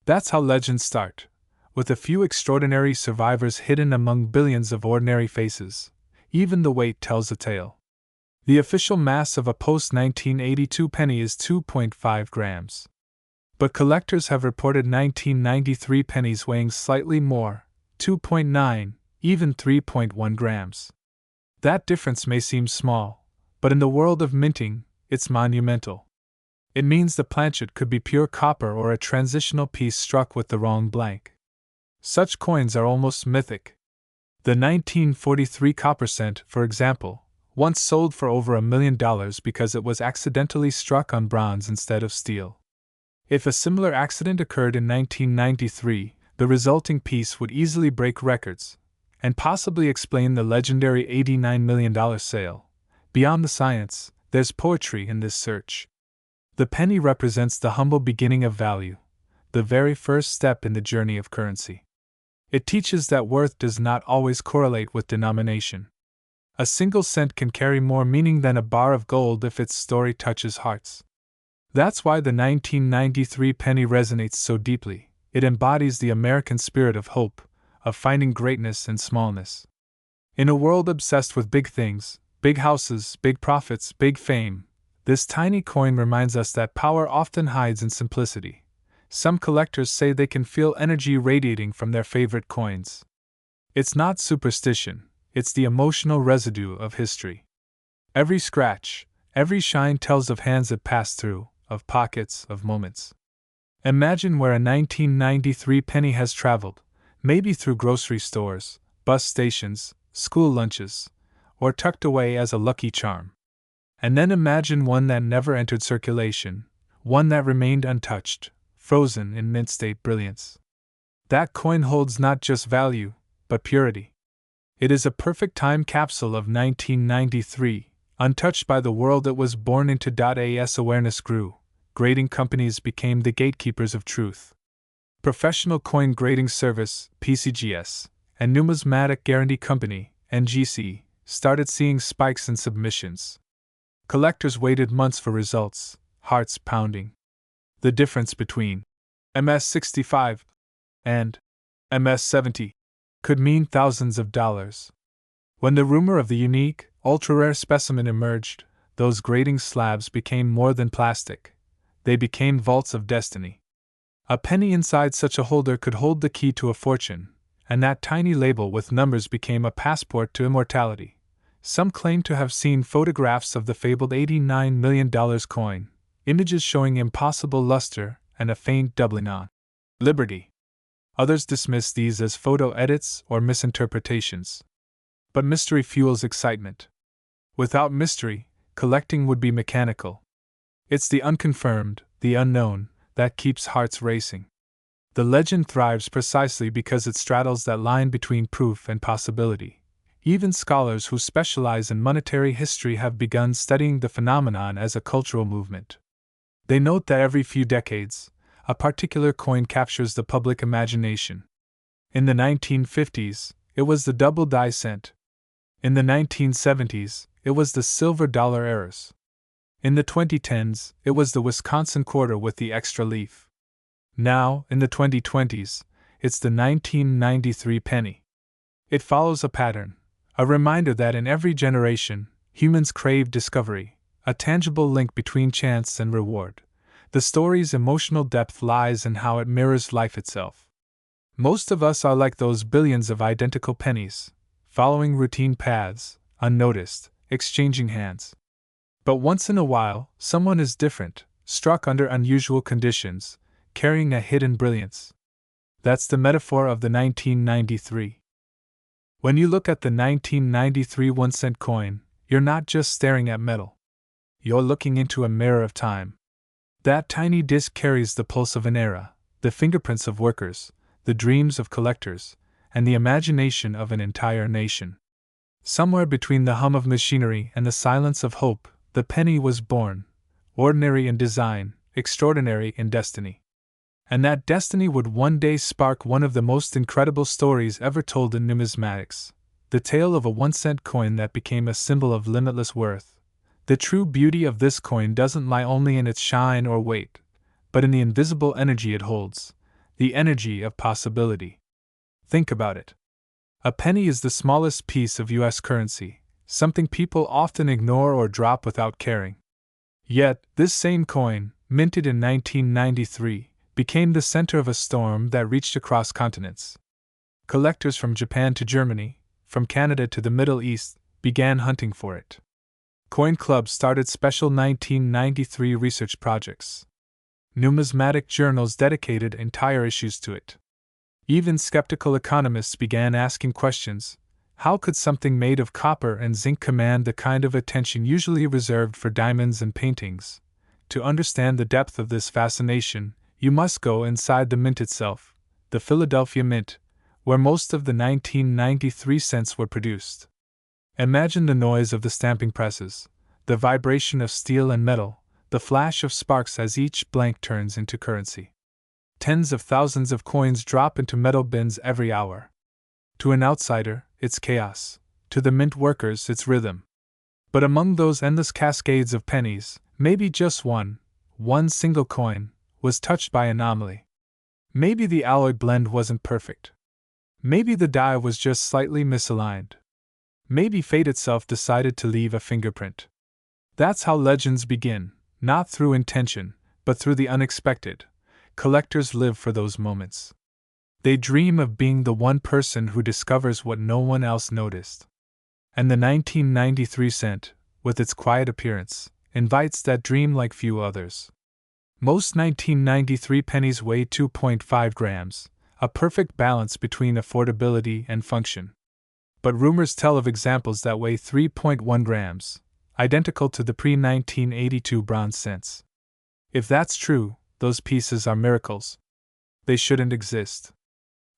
That's how legends start, with a few extraordinary survivors hidden among billions of ordinary faces. Even the weight tells a tale. The official mass of a post-1982 penny is 2.5 grams. But collectors have reported 1993 pennies weighing slightly more, 2.9, even 3.1 grams. That difference may seem small, but in the world of minting, it's monumental. It means the planchet could be pure copper or a transitional piece struck with the wrong blank. Such coins are almost mythic. The 1943 copper cent, for example, once sold for over $1 million because it was accidentally struck on bronze instead of steel. If a similar accident occurred in 1993, the resulting piece would easily break records, and possibly explain the legendary $89 million sale. Beyond the science, there's poetry in this search. The penny represents the humble beginning of value, the very first step in the journey of currency. It teaches that worth does not always correlate with denomination. A single cent can carry more meaning than a bar of gold if its story touches hearts. That's why the 1993 penny resonates so deeply. It embodies the American spirit of hope, of finding greatness in smallness. In a world obsessed with big things, big houses, big profits, big fame, this tiny coin reminds us that power often hides in simplicity. Some collectors say they can feel energy radiating from their favorite coins. It's not superstition, it's the emotional residue of history. Every scratch, every shine tells of hands that passed through, of pockets, of moments. Imagine where a 1993 penny has traveled, maybe through grocery stores, bus stations, school lunches, or tucked away as a lucky charm. And then imagine one that never entered circulation, one that remained untouched, frozen in mint state brilliance. That coin holds not just value, but purity. It is a perfect time capsule of 1993, untouched by the world it was born into. As awareness grew, grading companies became the gatekeepers of truth. Professional Coin Grading Service, PCGS, and Numismatic Guarantee Company, NGC, started seeing spikes in submissions. Collectors waited months for results, hearts pounding. The difference between MS-65 and MS-70 could mean thousands of dollars. When the rumor of the unique, ultra-rare specimen emerged, those grading slabs became more than plastic. They became vaults of destiny. A penny inside such a holder could hold the key to a fortune, and that tiny label with numbers became a passport to immortality. Some claim to have seen photographs of the fabled $89 million coin, images showing impossible luster and a faint doubling on liberty. Others dismiss these as photo edits or misinterpretations. But mystery fuels excitement. Without mystery, collecting would be mechanical. It's the unconfirmed, the unknown, that keeps hearts racing. The legend thrives precisely because it straddles that line between proof and possibility. Even scholars who specialize in monetary history have begun studying the phenomenon as a cultural movement. They note that every few decades, a particular coin captures the public imagination. In the 1950s, it was the double die cent. In the 1970s, it was the silver dollar errors. In the 2010s, it was the Wisconsin quarter with the extra leaf. Now, in the 2020s, it's the 1993 penny. It follows a pattern, a reminder that in every generation, humans crave discovery, a tangible link between chance and reward. The story's emotional depth lies in how it mirrors life itself. Most of us are like those billions of identical pennies, following routine paths, unnoticed, exchanging hands. But once in a while, someone is different, struck under unusual conditions, carrying a hidden brilliance. That's the metaphor of the 1993. When you look at the 1993 1-cent coin, you're not just staring at metal. You're looking into a mirror of time. That tiny disc carries the pulse of an era, the fingerprints of workers, the dreams of collectors, and the imagination of an entire nation. Somewhere between the hum of machinery and the silence of hope, the penny was born, ordinary in design, extraordinary in destiny. And that destiny would one day spark one of the most incredible stories ever told in numismatics, the tale of a 1-cent coin that became a symbol of limitless worth. The true beauty of this coin doesn't lie only in its shine or weight, but in the invisible energy it holds, the energy of possibility. Think about it. A penny is the smallest piece of U.S. currency, something people often ignore or drop without caring. Yet, this same coin, minted in 1993, became the center of a storm that reached across continents. Collectors from Japan to Germany, from Canada to the Middle East, began hunting for it. Coin clubs started special 1993 research projects. Numismatic journals dedicated entire issues to it. Even skeptical economists began asking questions. How could something made of copper and zinc command the kind of attention usually reserved for diamonds and paintings? To understand the depth of this fascination, you must go inside the mint itself, the Philadelphia Mint, where most of the 1993 cents were produced. Imagine the noise of the stamping presses, the vibration of steel and metal, the flash of sparks as each blank turns into currency. Tens of thousands of coins drop into metal bins every hour. To an outsider, it's chaos. To the mint workers, it's rhythm. But among those endless cascades of pennies, maybe just one one single coin, was touched by anomaly. Maybe the alloy blend wasn't perfect. Maybe the die was just slightly misaligned. Maybe fate itself decided to leave a fingerprint. That's how legends begin, not through intention, but through the unexpected. Collectors live for those moments. They dream of being the one person who discovers what no one else noticed. And the 1993 cent, with its quiet appearance, invites that dream like few others. Most 1993 pennies weigh 2.5 grams, a perfect balance between affordability and function. But rumors tell of examples that weigh 3.1 grams, identical to the pre-1982 bronze cents. If that's true, those pieces are miracles. They shouldn't exist.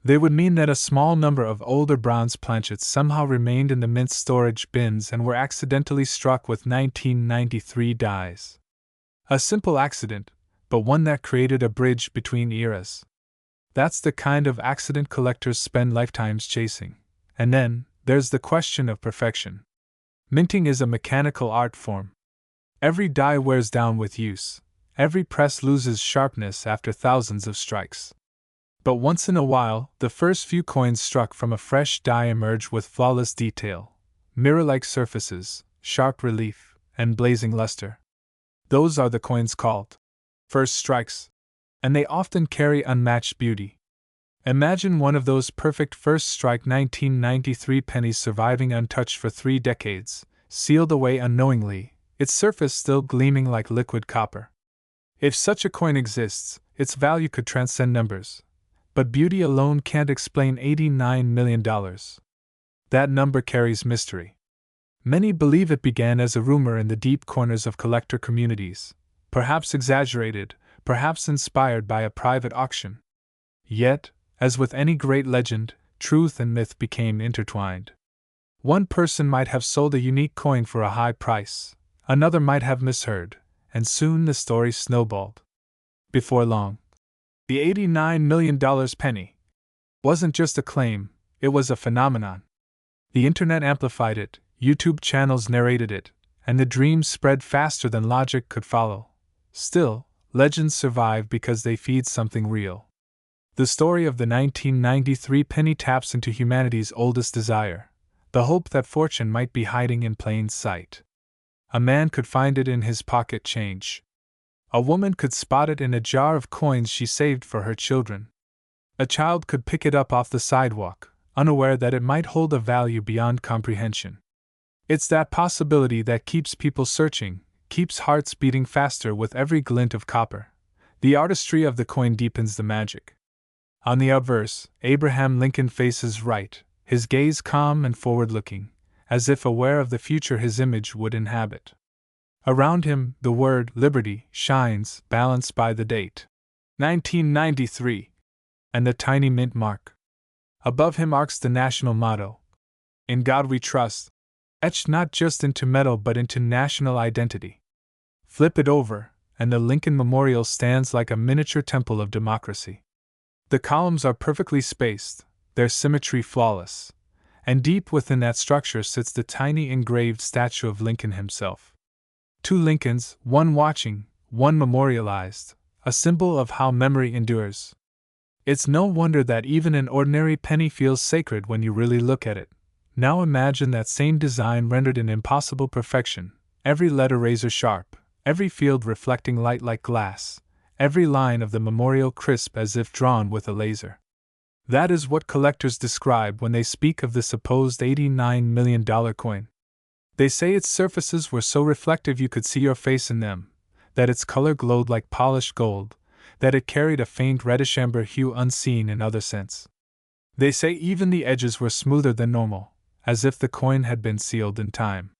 They would mean that a small number of older bronze planchets somehow remained in the mint storage bins and were accidentally struck with 1993 dies. A simple accident, but one that created a bridge between eras. That's the kind of accident collectors spend lifetimes chasing. And then, there's the question of perfection. Minting is a mechanical art form. Every die wears down with use. Every press loses sharpness after thousands of strikes. But once in a while, the first few coins struck from a fresh die emerge with flawless detail, mirror-like surfaces, sharp relief, and blazing luster. Those are the coins called first strikes, and they often carry unmatched beauty. Imagine one of those perfect first strike 1993 pennies surviving untouched for 3 decades, sealed away unknowingly, its surface still gleaming like liquid copper. If such a coin exists, its value could transcend numbers. But beauty alone can't explain $89 million. That number carries mystery. Many believe it began as a rumor in the deep corners of collector communities, perhaps exaggerated, perhaps inspired by a private auction. Yet, as with any great legend, truth and myth became intertwined. One person might have sold a unique coin for a high price, another might have misheard, and soon the story snowballed. Before long, the $89 million penny wasn't just a claim, it was a phenomenon. The internet amplified it, YouTube channels narrated it, and the dream spread faster than logic could follow. Still, legends survive because they feed something real. The story of the 1993 penny taps into humanity's oldest desire, the hope that fortune might be hiding in plain sight. A man could find it in his pocket change. A woman could spot it in a jar of coins she saved for her children. A child could pick it up off the sidewalk, unaware that it might hold a value beyond comprehension. It's that possibility that keeps people searching, keeps hearts beating faster with every glint of copper. The artistry of the coin deepens the magic. On the obverse, Abraham Lincoln faces right, his gaze calm and forward-looking, as if aware of the future his image would inhabit. Around him, the word liberty shines, balanced by the date 1993 and the tiny mint mark. Above him arcs the national motto, "In God We Trust," etched not just into metal but into national identity. Flip it over, and the Lincoln Memorial stands like a miniature temple of democracy. The columns are perfectly spaced, their symmetry flawless, and deep within that structure sits the tiny engraved statue of Lincoln himself. 2 Lincolns, one watching, one memorialized, a symbol of how memory endures. It's no wonder that even an ordinary penny feels sacred when you really look at it. Now imagine that same design rendered in impossible perfection, every letter razor sharp, every field reflecting light like glass, every line of the memorial crisp as if drawn with a laser. That is what collectors describe when they speak of the supposed $89 million coin. They say its surfaces were so reflective you could see your face in them, that its color glowed like polished gold, that it carried a faint reddish amber hue unseen in other scents. They say even the edges were smoother than normal, as if the coin had been sealed in time.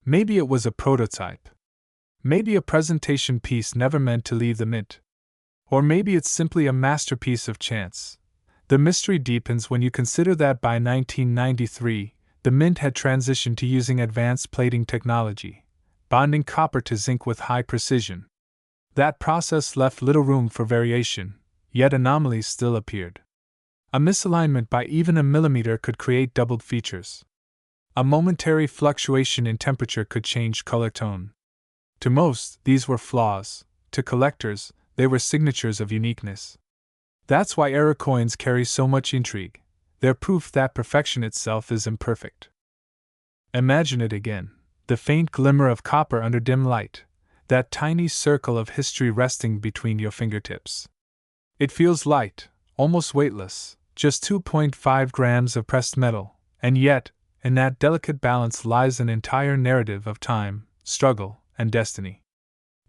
Maybe it was a prototype. Maybe a presentation piece never meant to leave the mint. Or maybe it's simply a masterpiece of chance. The mystery deepens when you consider that by 1993, the mint had transitioned to using advanced plating technology, bonding copper to zinc with high precision. That process left little room for variation, yet anomalies still appeared. A misalignment by even a millimeter could create doubled features. A momentary fluctuation in temperature could change color tone. To most, these were flaws, to collectors, they were signatures of uniqueness. That's why error coins carry so much intrigue. They're proof that perfection itself is imperfect. Imagine it again, the faint glimmer of copper under dim light, that tiny circle of history resting between your fingertips. It feels light, almost weightless, just 2.5 grams of pressed metal, and yet, in that delicate balance lies an entire narrative of time, struggle, and destiny.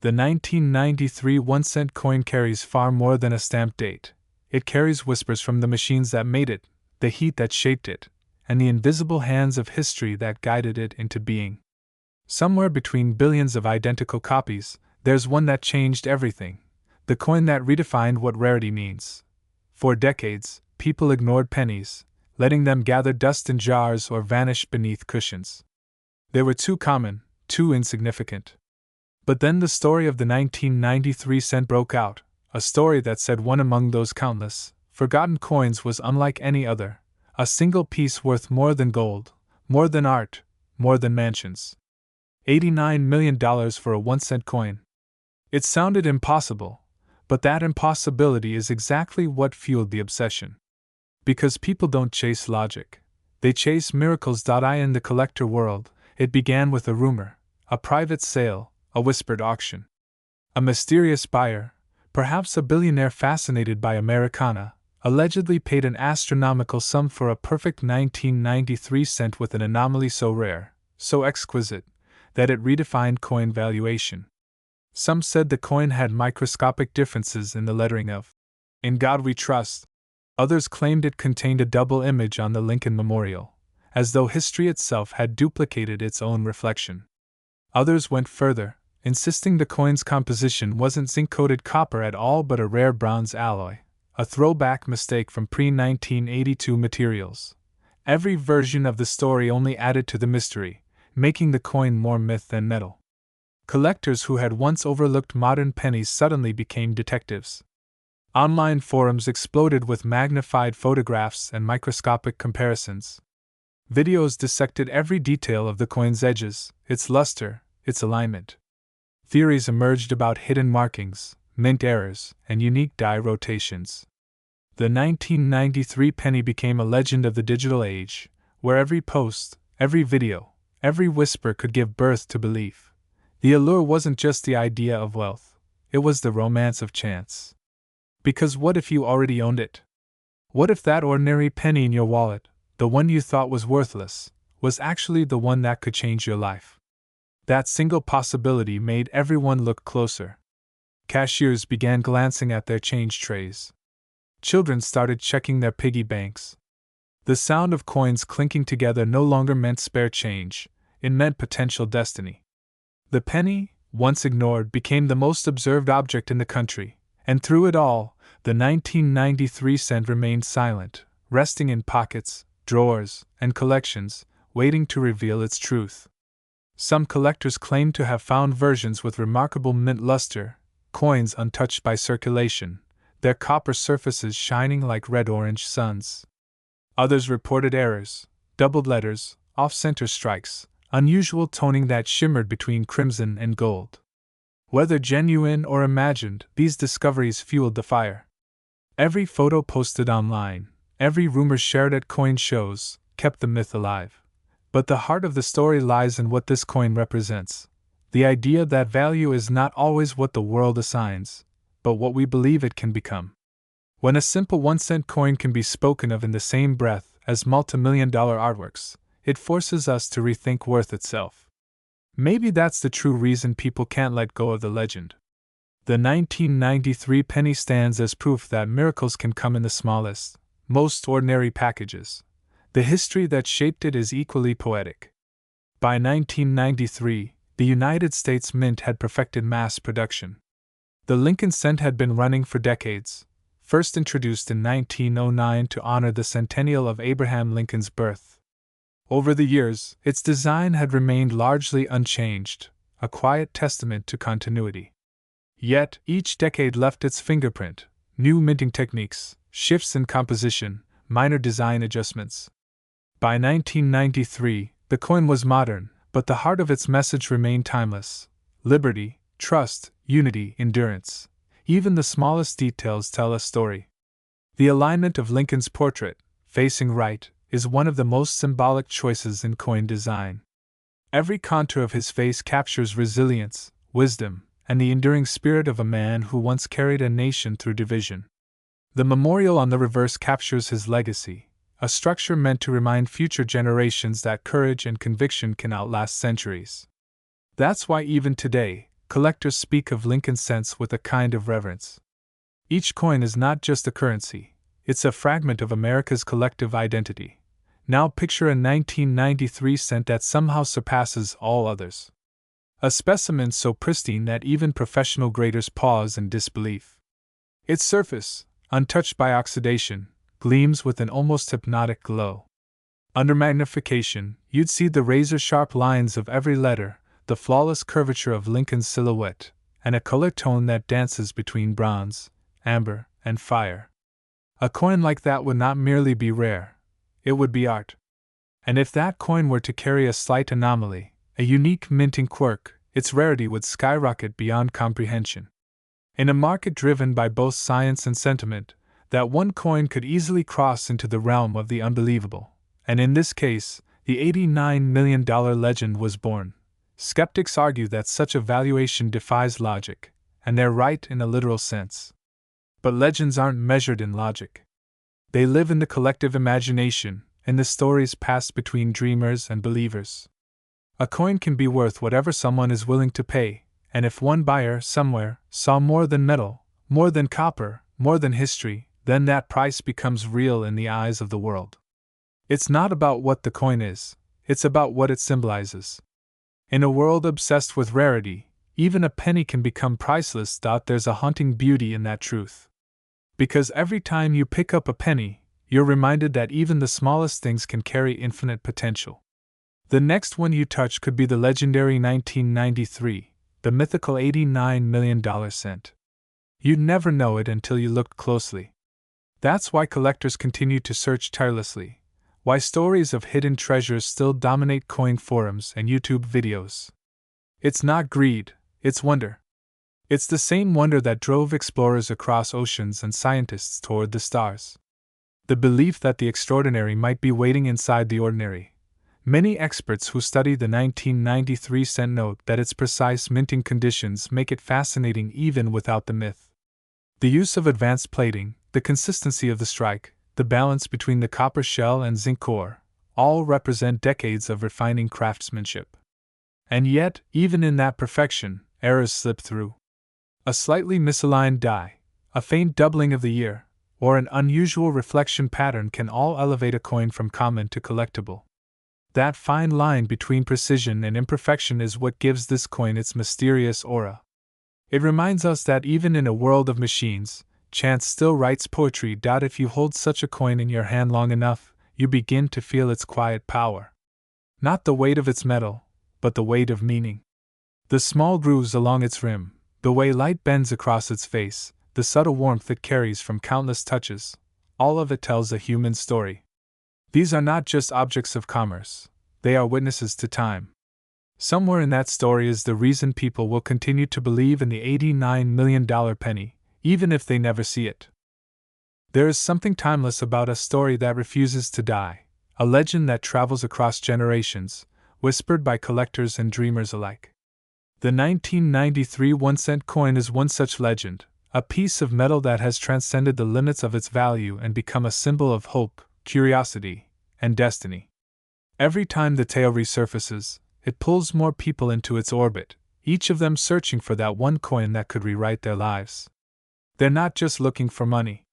The 1993 1-cent coin carries far more than a stamp date. It carries whispers from the machines that made it, the heat that shaped it, and the invisible hands of history that guided it into being. Somewhere between billions of identical copies, there's one that changed everything, the coin that redefined what rarity means. For decades, people ignored pennies, letting them gather dust in jars or vanish beneath cushions. They were too common, too insignificant. But then the story of the 1993 cent broke out, a story that said one among those countless, forgotten coins was unlike any other, a single piece worth more than gold, more than art, more than mansions. $89 million for a 1-cent coin. It sounded impossible, but that impossibility is exactly what fueled the obsession. Because people don't chase logic, they chase miracles. In the collector world, it began with a rumor, a private sale, a whispered auction. A mysterious buyer, perhaps a billionaire fascinated by Americana, allegedly paid an astronomical sum for a perfect 1993 cent with an anomaly so rare, so exquisite, that it redefined coin valuation. Some said the coin had microscopic differences in the lettering of "In God We Trust." Others claimed it contained a double image on the Lincoln Memorial, as though history itself had duplicated its own reflection. Others went further, insisting the coin's composition wasn't zinc-coated copper at all but a rare bronze alloy, a throwback mistake from pre-1982 materials. Every version of the story only added to the mystery, making the coin more myth than metal. Collectors who had once overlooked modern pennies suddenly became detectives. Online forums exploded with magnified photographs and microscopic comparisons. Videos dissected every detail of the coin's edges, its luster, its alignment. Theories emerged about hidden markings, mint errors, and unique die rotations. The 1993 penny became a legend of the digital age, where every post, every video, every whisper could give birth to belief. The allure wasn't just the idea of wealth, it was the romance of chance. Because what if you already owned it? What if that ordinary penny in your wallet, the one you thought was worthless, was actually the one that could change your life? That single possibility made everyone look closer. Cashiers began glancing at their change trays. Children started checking their piggy banks. The sound of coins clinking together no longer meant spare change, it meant potential destiny. The penny, once ignored, became the most observed object in the country. And through it all, the 1993 cent remained silent, resting in pockets, drawers, and collections, waiting to reveal its truth. Some collectors claimed to have found versions with remarkable mint luster, coins untouched by circulation, their copper surfaces shining like red-orange suns. Others reported errors, doubled letters, off-center strikes, unusual toning that shimmered between crimson and gold. Whether genuine or imagined, these discoveries fueled the fire. Every photo posted online, every rumor shared at coin shows, kept the myth alive. But the heart of the story lies in what this coin represents. The idea that value is not always what the world assigns, but what we believe it can become. When a simple 1-cent coin can be spoken of in the same breath as multi-million-dollar artworks, it forces us to rethink worth itself. Maybe that's the true reason people can't let go of the legend. The 1993 penny stands as proof that miracles can come in the smallest, most ordinary packages. The history that shaped it is equally poetic. By 1993, the United States Mint had perfected mass production. The Lincoln cent had been running for decades, first introduced in 1909 to honor the centennial of Abraham Lincoln's birth. Over the years, its design had remained largely unchanged, a quiet testament to continuity. Yet, each decade left its fingerprint, new minting techniques, shifts in composition, minor design adjustments. By 1993, the coin was modern, but the heart of its message remained timeless: liberty, trust, unity, endurance. Even the smallest details tell a story. The alignment of Lincoln's portrait, facing right, is one of the most symbolic choices in coin design. Every contour of his face captures resilience, wisdom, and the enduring spirit of a man who once carried a nation through division. The memorial on the reverse captures his legacy, a structure meant to remind future generations that courage and conviction can outlast centuries. That's why even today, collectors speak of Lincoln's cents with a kind of reverence. Each coin is not just a currency, it's a fragment of America's collective identity. Now picture a 1993 cent that somehow surpasses all others. A specimen so pristine that even professional graders pause in disbelief. Its surface, untouched by oxidation, gleams with an almost hypnotic glow. Under magnification, you'd see the razor-sharp lines of every letter, the flawless curvature of Lincoln's silhouette, and a color tone that dances between bronze, amber, and fire. A coin like that would not merely be rare, it would be art. And if that coin were to carry a slight anomaly, a unique minting quirk, its rarity would skyrocket beyond comprehension. In a market driven by both science and sentiment, that one coin could easily cross into the realm of the unbelievable, and in this case, the $89 million legend was born. Skeptics argue that such a valuation defies logic, and they're right in a literal sense. But legends aren't measured in logic. They live in the collective imagination, in the stories passed between dreamers and believers. A coin can be worth whatever someone is willing to pay, and if one buyer somewhere saw more than metal, more than copper, more than history, then that price becomes real in the eyes of the world. It's not about what the coin is, it's about what it symbolizes. In a world obsessed with rarity, even a penny can become priceless. There's a haunting beauty in that truth. Because every time you pick up a penny, you're reminded that even the smallest things can carry infinite potential. The next one you touch could be the legendary 1993, the mythical $89 million cent. You'd never know it until you looked closely. That's why collectors continue to search tirelessly, why stories of hidden treasures still dominate coin forums and YouTube videos. It's not greed, it's wonder. It's the same wonder that drove explorers across oceans and scientists toward the stars. The belief that the extraordinary might be waiting inside the ordinary. Many experts who study the 1993 cent note that its precise minting conditions make it fascinating even without the myth. The use of advanced plating, the consistency of the strike, the balance between the copper shell and zinc core, all represent decades of refining craftsmanship. And yet, even in that perfection, errors slip through. A slightly misaligned die, a faint doubling of the year, or an unusual reflection pattern can all elevate a coin from common to collectible. That fine line between precision and imperfection is what gives this coin its mysterious aura. It reminds us that even in a world of machines, chance still writes poetry. If you hold such a coin in your hand long enough, you begin to feel its quiet power. Not the weight of its metal, but the weight of meaning. The small grooves along its rim, the way light bends across its face, the subtle warmth it carries from countless touches, all of it tells a human story. These are not just objects of commerce, they are witnesses to time. Somewhere in that story is the reason people will continue to believe in the $89 million penny, even if they never see it. There is something timeless about a story that refuses to die, a legend that travels across generations, whispered by collectors and dreamers alike. The 1993 1-cent coin is one such legend, a piece of metal that has transcended the limits of its value and become a symbol of hope, curiosity, and destiny. Every time the tale resurfaces, it pulls more people into its orbit, each of them searching for that one coin that could rewrite their lives. They're not just looking for money.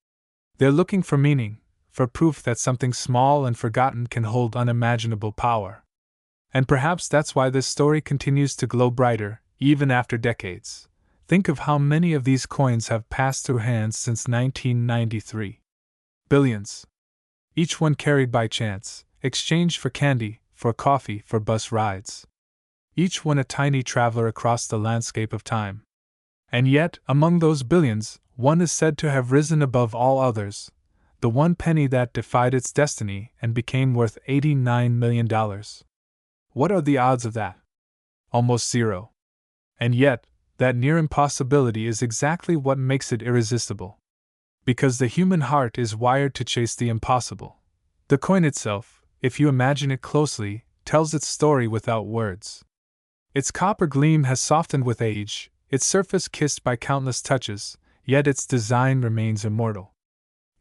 They're looking for meaning, for proof that something small and forgotten can hold unimaginable power. And perhaps that's why this story continues to glow brighter, even after decades. Think of how many of these coins have passed through hands since 1993. Billions. Each one carried by chance, exchanged for candy, for coffee, for bus rides. Each one a tiny traveler across the landscape of time. And yet, among those billions, one is said to have risen above all others, the one penny that defied its destiny and became worth $89 million. What are the odds of that? Almost zero. And yet, That near impossibility is exactly what makes it irresistible. Because the human heart is wired to chase the impossible. The coin itself, if you imagine it closely, tells its story without words. Its copper gleam has softened with age, its surface kissed by countless touches, yet its design remains immortal.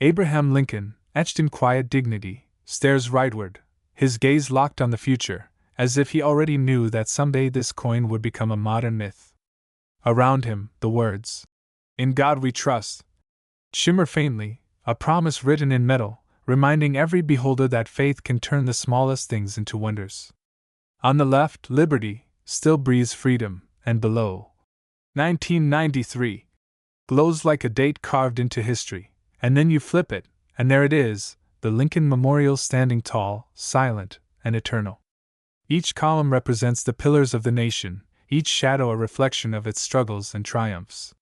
Abraham Lincoln, etched in quiet dignity, stares rightward, his gaze locked on the future, as if he already knew that someday this coin would become a modern myth. Around him, the words, "In God we trust," shimmer faintly, a promise written in metal, reminding every beholder that faith can turn the smallest things into wonders. On the left, liberty still breathes freedom, and below, 1993 glows like a date carved into history, and then you flip it, and there it is, the Lincoln Memorial standing tall, silent, and eternal. Each column represents the pillars of the nation, each shadow a reflection of its struggles and triumphs.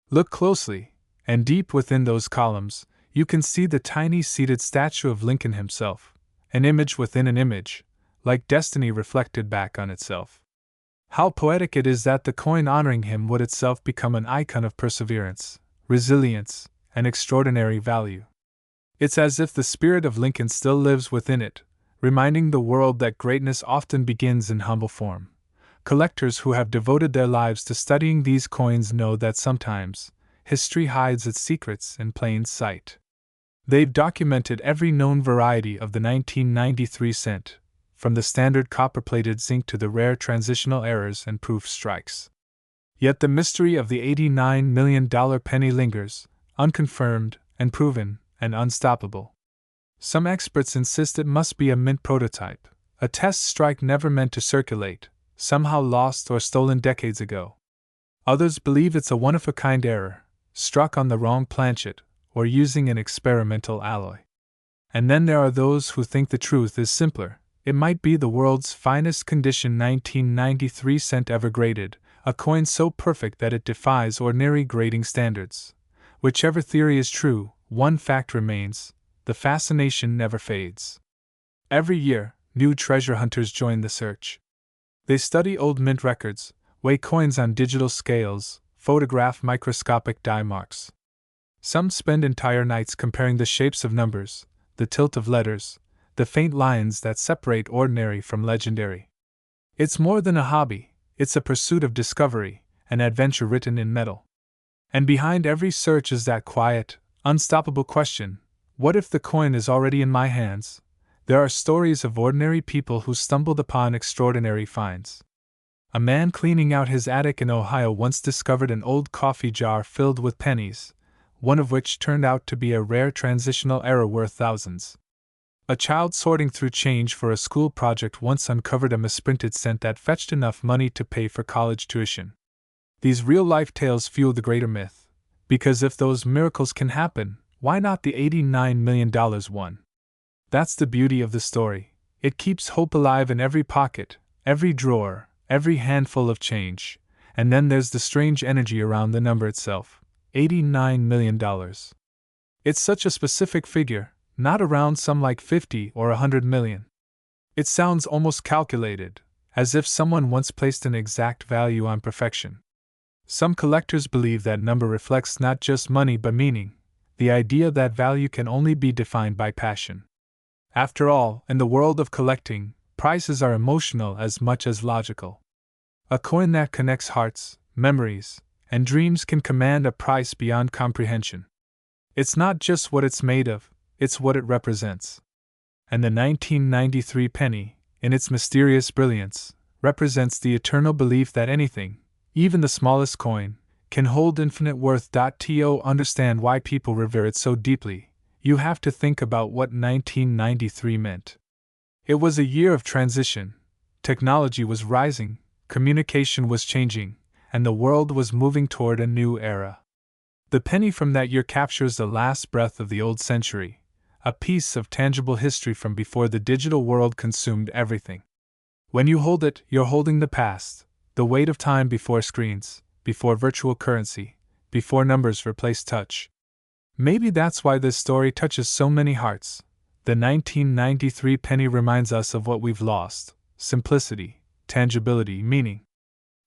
Look closely, and deep within those columns, you can see the tiny seated statue of Lincoln himself, an image within an image, like destiny reflected back on itself. How poetic it is that the coin honoring him would itself become an icon of perseverance, resilience, and extraordinary value. It's as if the spirit of Lincoln still lives within it, reminding the world that greatness often begins in humble form. Collectors who have devoted their lives to studying these coins know that sometimes history hides its secrets in plain sight. They've documented every known variety of the 1993 cent, from the standard copper-plated zinc to the rare transitional errors and proof strikes. Yet the mystery of the $89 million penny lingers, unconfirmed, unproven, and unstoppable. Some experts insist it must be a mint prototype, a test strike never meant to circulate, somehow lost or stolen decades ago. Others believe it's a one-of-a-kind error, struck on the wrong planchet, or using an experimental alloy. And then there are those who think the truth is simpler. It might be the world's finest condition 1993 cent ever graded, a coin so perfect that it defies ordinary grading standards. Whichever theory is true, one fact remains: the fascination never fades. Every year, new treasure hunters join the search. They study old mint records, weigh coins on digital scales, photograph microscopic die marks. Some spend entire nights comparing the shapes of numbers, the tilt of letters, the faint lines that separate ordinary from legendary. It's more than a hobby, it's a pursuit of discovery, an adventure written in metal. And behind every search is that quiet, unstoppable question: what if the coin is already in my hands? There are stories of ordinary people who stumbled upon extraordinary finds. A man cleaning out his attic in Ohio once discovered an old coffee jar filled with pennies, one of which turned out to be a rare transitional error worth thousands. A child sorting through change for a school project once uncovered a misprinted cent that fetched enough money to pay for college tuition. These real-life tales fuel the greater myth, because if those miracles can happen, why not the $89 million one? That's the beauty of the story. It keeps hope alive in every pocket, every drawer, every handful of change. And then there's the strange energy around the number itself, $89 million. It's such a specific figure, not around some like 50 or 100 million. It sounds almost calculated, as if someone once placed an exact value on perfection. Some collectors believe that number reflects not just money but meaning, the idea that value can only be defined by passion. After all, in the world of collecting, prices are emotional as much as logical. A coin that connects hearts, memories, and dreams can command a price beyond comprehension. It's not just what it's made of, it's what it represents. And the 1993 penny, in its mysterious brilliance, represents the eternal belief that anything, even the smallest coin, can hold infinite worth. To understand why people revere it so deeply, you have to think about what 1993 meant. It was a year of transition. Technology was rising, communication was changing, and the world was moving toward a new era. The penny from that year captures the last breath of the old century, a piece of tangible history from before the digital world consumed everything. When you hold it, you're holding the past, the weight of time before screens, before virtual currency, before numbers replaced touch. Maybe that's why this story touches so many hearts. The 1993 penny reminds us of what we've lost: simplicity, tangibility, meaning.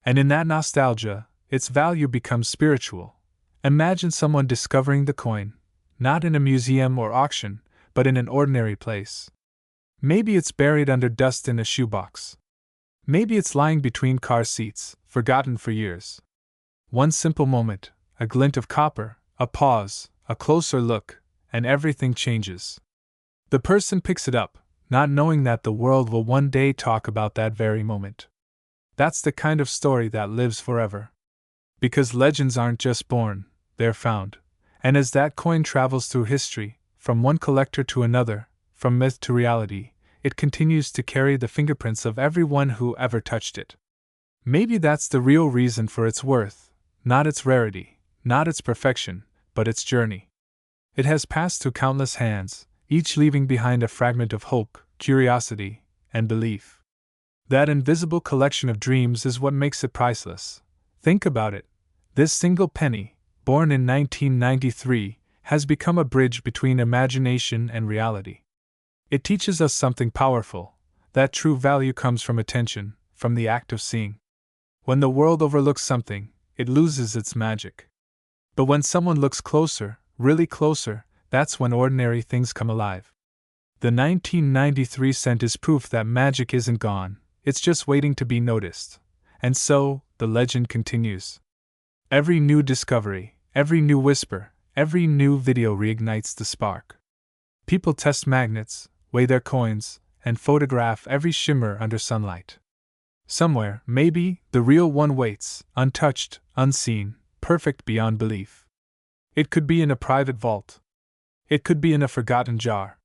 And in that nostalgia, its value becomes spiritual. Imagine someone discovering the coin, not in a museum or auction, but in an ordinary place. Maybe it's buried under dust in a shoebox. Maybe it's lying between car seats, forgotten for years. One simple moment, a glint of copper, a pause, a closer look, and everything changes. The person picks it up, not knowing that the world will one day talk about that very moment. That's the kind of story that lives forever. Because legends aren't just born, they're found. And as that coin travels through history, from one collector to another, from myth to reality, it continues to carry the fingerprints of everyone who ever touched it. Maybe that's the real reason for its worth, not its rarity, not its perfection, but its journey. It has passed through countless hands, each leaving behind a fragment of hope, curiosity, and belief. That invisible collection of dreams is what makes it priceless. Think about it. This single penny, born in 1993, has become a bridge between imagination and reality. It teaches us something powerful, that true value comes from attention, from the act of seeing. When the world overlooks something, it loses its magic. But when someone looks closer, really closer, that's when ordinary things come alive. The 1993 cent is proof that magic isn't gone, it's just waiting to be noticed. And so, the legend continues. Every new discovery, every new whisper, every new video reignites the spark. People test magnets, weigh their coins, and photograph every shimmer under sunlight. Somewhere, maybe, the real one waits, untouched, unseen, perfect beyond belief. It could be in a private vault. It could be in a forgotten jar.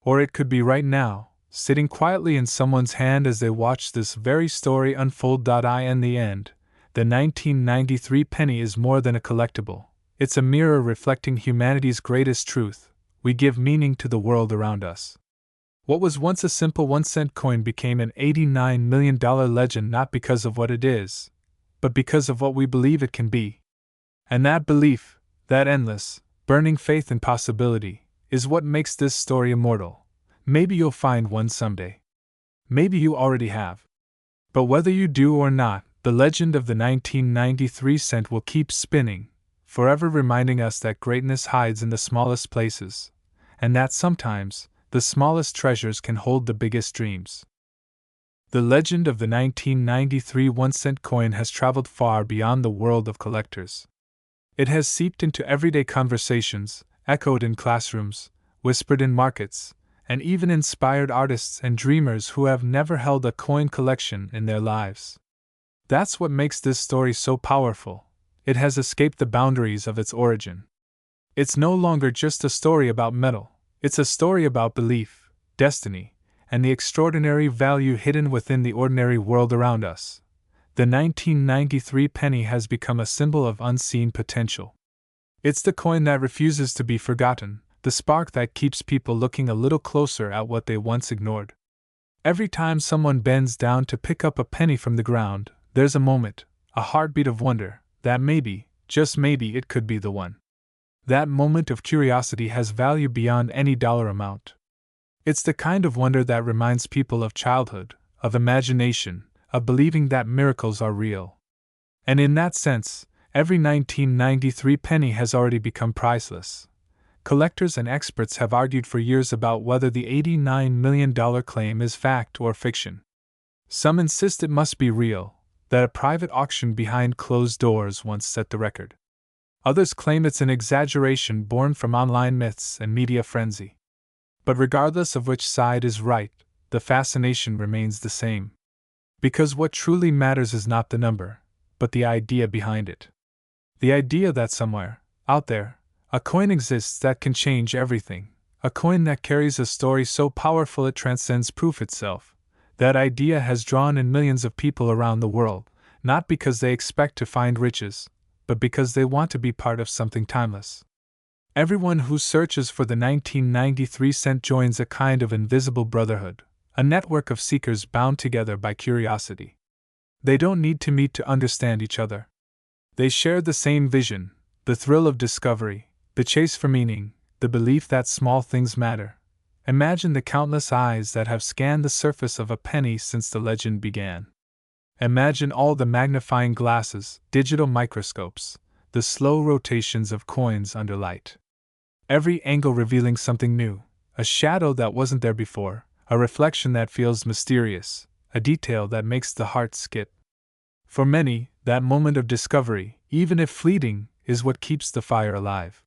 Or it could be right now, sitting quietly in someone's hand as they watch this very story unfold. In the end, the 1993 penny is more than a collectible. It's a mirror reflecting humanity's greatest truth. We give meaning to the world around us. What was once a simple 1-cent coin became an $89 million legend not because of what it is, but because of what we believe it can be. And that belief, that endless, burning faith in possibility, is what makes this story immortal. Maybe you'll find one someday. Maybe you already have. But whether you do or not, the legend of the 1993 cent will keep spinning, forever reminding us that greatness hides in the smallest places, and that sometimes, the smallest treasures can hold the biggest dreams. The legend of the 1993 1-cent coin has traveled far beyond the world of collectors. It has seeped into everyday conversations, echoed in classrooms, whispered in markets, and even inspired artists and dreamers who have never held a coin collection in their lives. That's what makes this story so powerful. It has escaped the boundaries of its origin. It's no longer just a story about metal. It's a story about belief, destiny, and the extraordinary value hidden within the ordinary world around us. The 1993 penny has become a symbol of unseen potential. It's the coin that refuses to be forgotten, the spark that keeps people looking a little closer at what they once ignored. Every time someone bends down to pick up a penny from the ground, there's a moment, a heartbeat of wonder, that maybe, just maybe, it could be the one. That moment of curiosity has value beyond any dollar amount. It's the kind of wonder that reminds people of childhood, of imagination, of believing that miracles are real. And in that sense, every 1993 penny has already become priceless. Collectors and experts have argued for years about whether the $89 million claim is fact or fiction. Some insist it must be real, that a private auction behind closed doors once set the record. Others claim it's an exaggeration born from online myths and media frenzy. But regardless of which side is right, the fascination remains the same. Because what truly matters is not the number, but the idea behind it. The idea that somewhere, out there, a coin exists that can change everything, a coin that carries a story so powerful it transcends proof itself. That idea has drawn in millions of people around the world, not because they expect to find riches, but because they want to be part of something timeless. Everyone who searches for the 1993 cent joins a kind of invisible brotherhood, a network of seekers bound together by curiosity. They don't need to meet to understand each other. They share the same vision, the thrill of discovery, the chase for meaning, the belief that small things matter. Imagine the countless eyes that have scanned the surface of a penny since the legend began. Imagine all the magnifying glasses, digital microscopes, the slow rotations of coins under light. Every angle revealing something new, a shadow that wasn't there before, a reflection that feels mysterious, a detail that makes the heart skip. For many, that moment of discovery, even if fleeting, is what keeps the fire alive.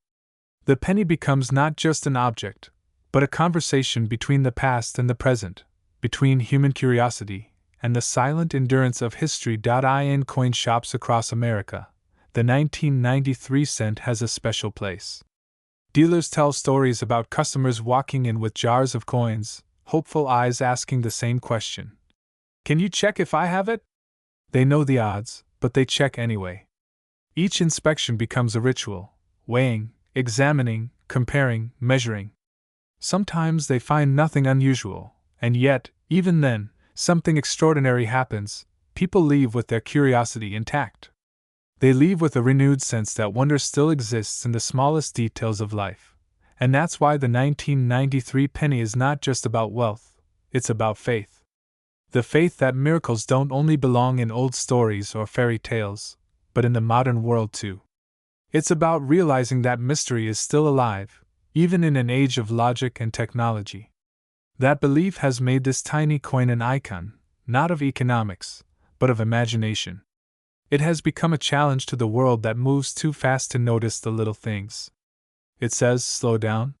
The penny becomes not just an object, but a conversation between the past and the present, between human curiosity and the silent endurance of history. In coin shops across America, the 1993 cent has a special place. Dealers tell stories about customers walking in with jars of coins, hopeful eyes asking the same question. Can you check if I have it? They know the odds, but they check anyway. Each inspection becomes a ritual, weighing, examining, comparing, measuring. Sometimes they find nothing unusual, and yet, even then, something extraordinary happens. People leave with their curiosity intact. They leave with a renewed sense that wonder still exists in the smallest details of life. And that's why the 1993 penny is not just about wealth, it's about faith. The faith that miracles don't only belong in old stories or fairy tales, but in the modern world too. It's about realizing that mystery is still alive, even in an age of logic and technology. That belief has made this tiny coin an icon, not of economics, but of imagination. It has become a challenge to the world that moves too fast to notice the little things. It says, slow down.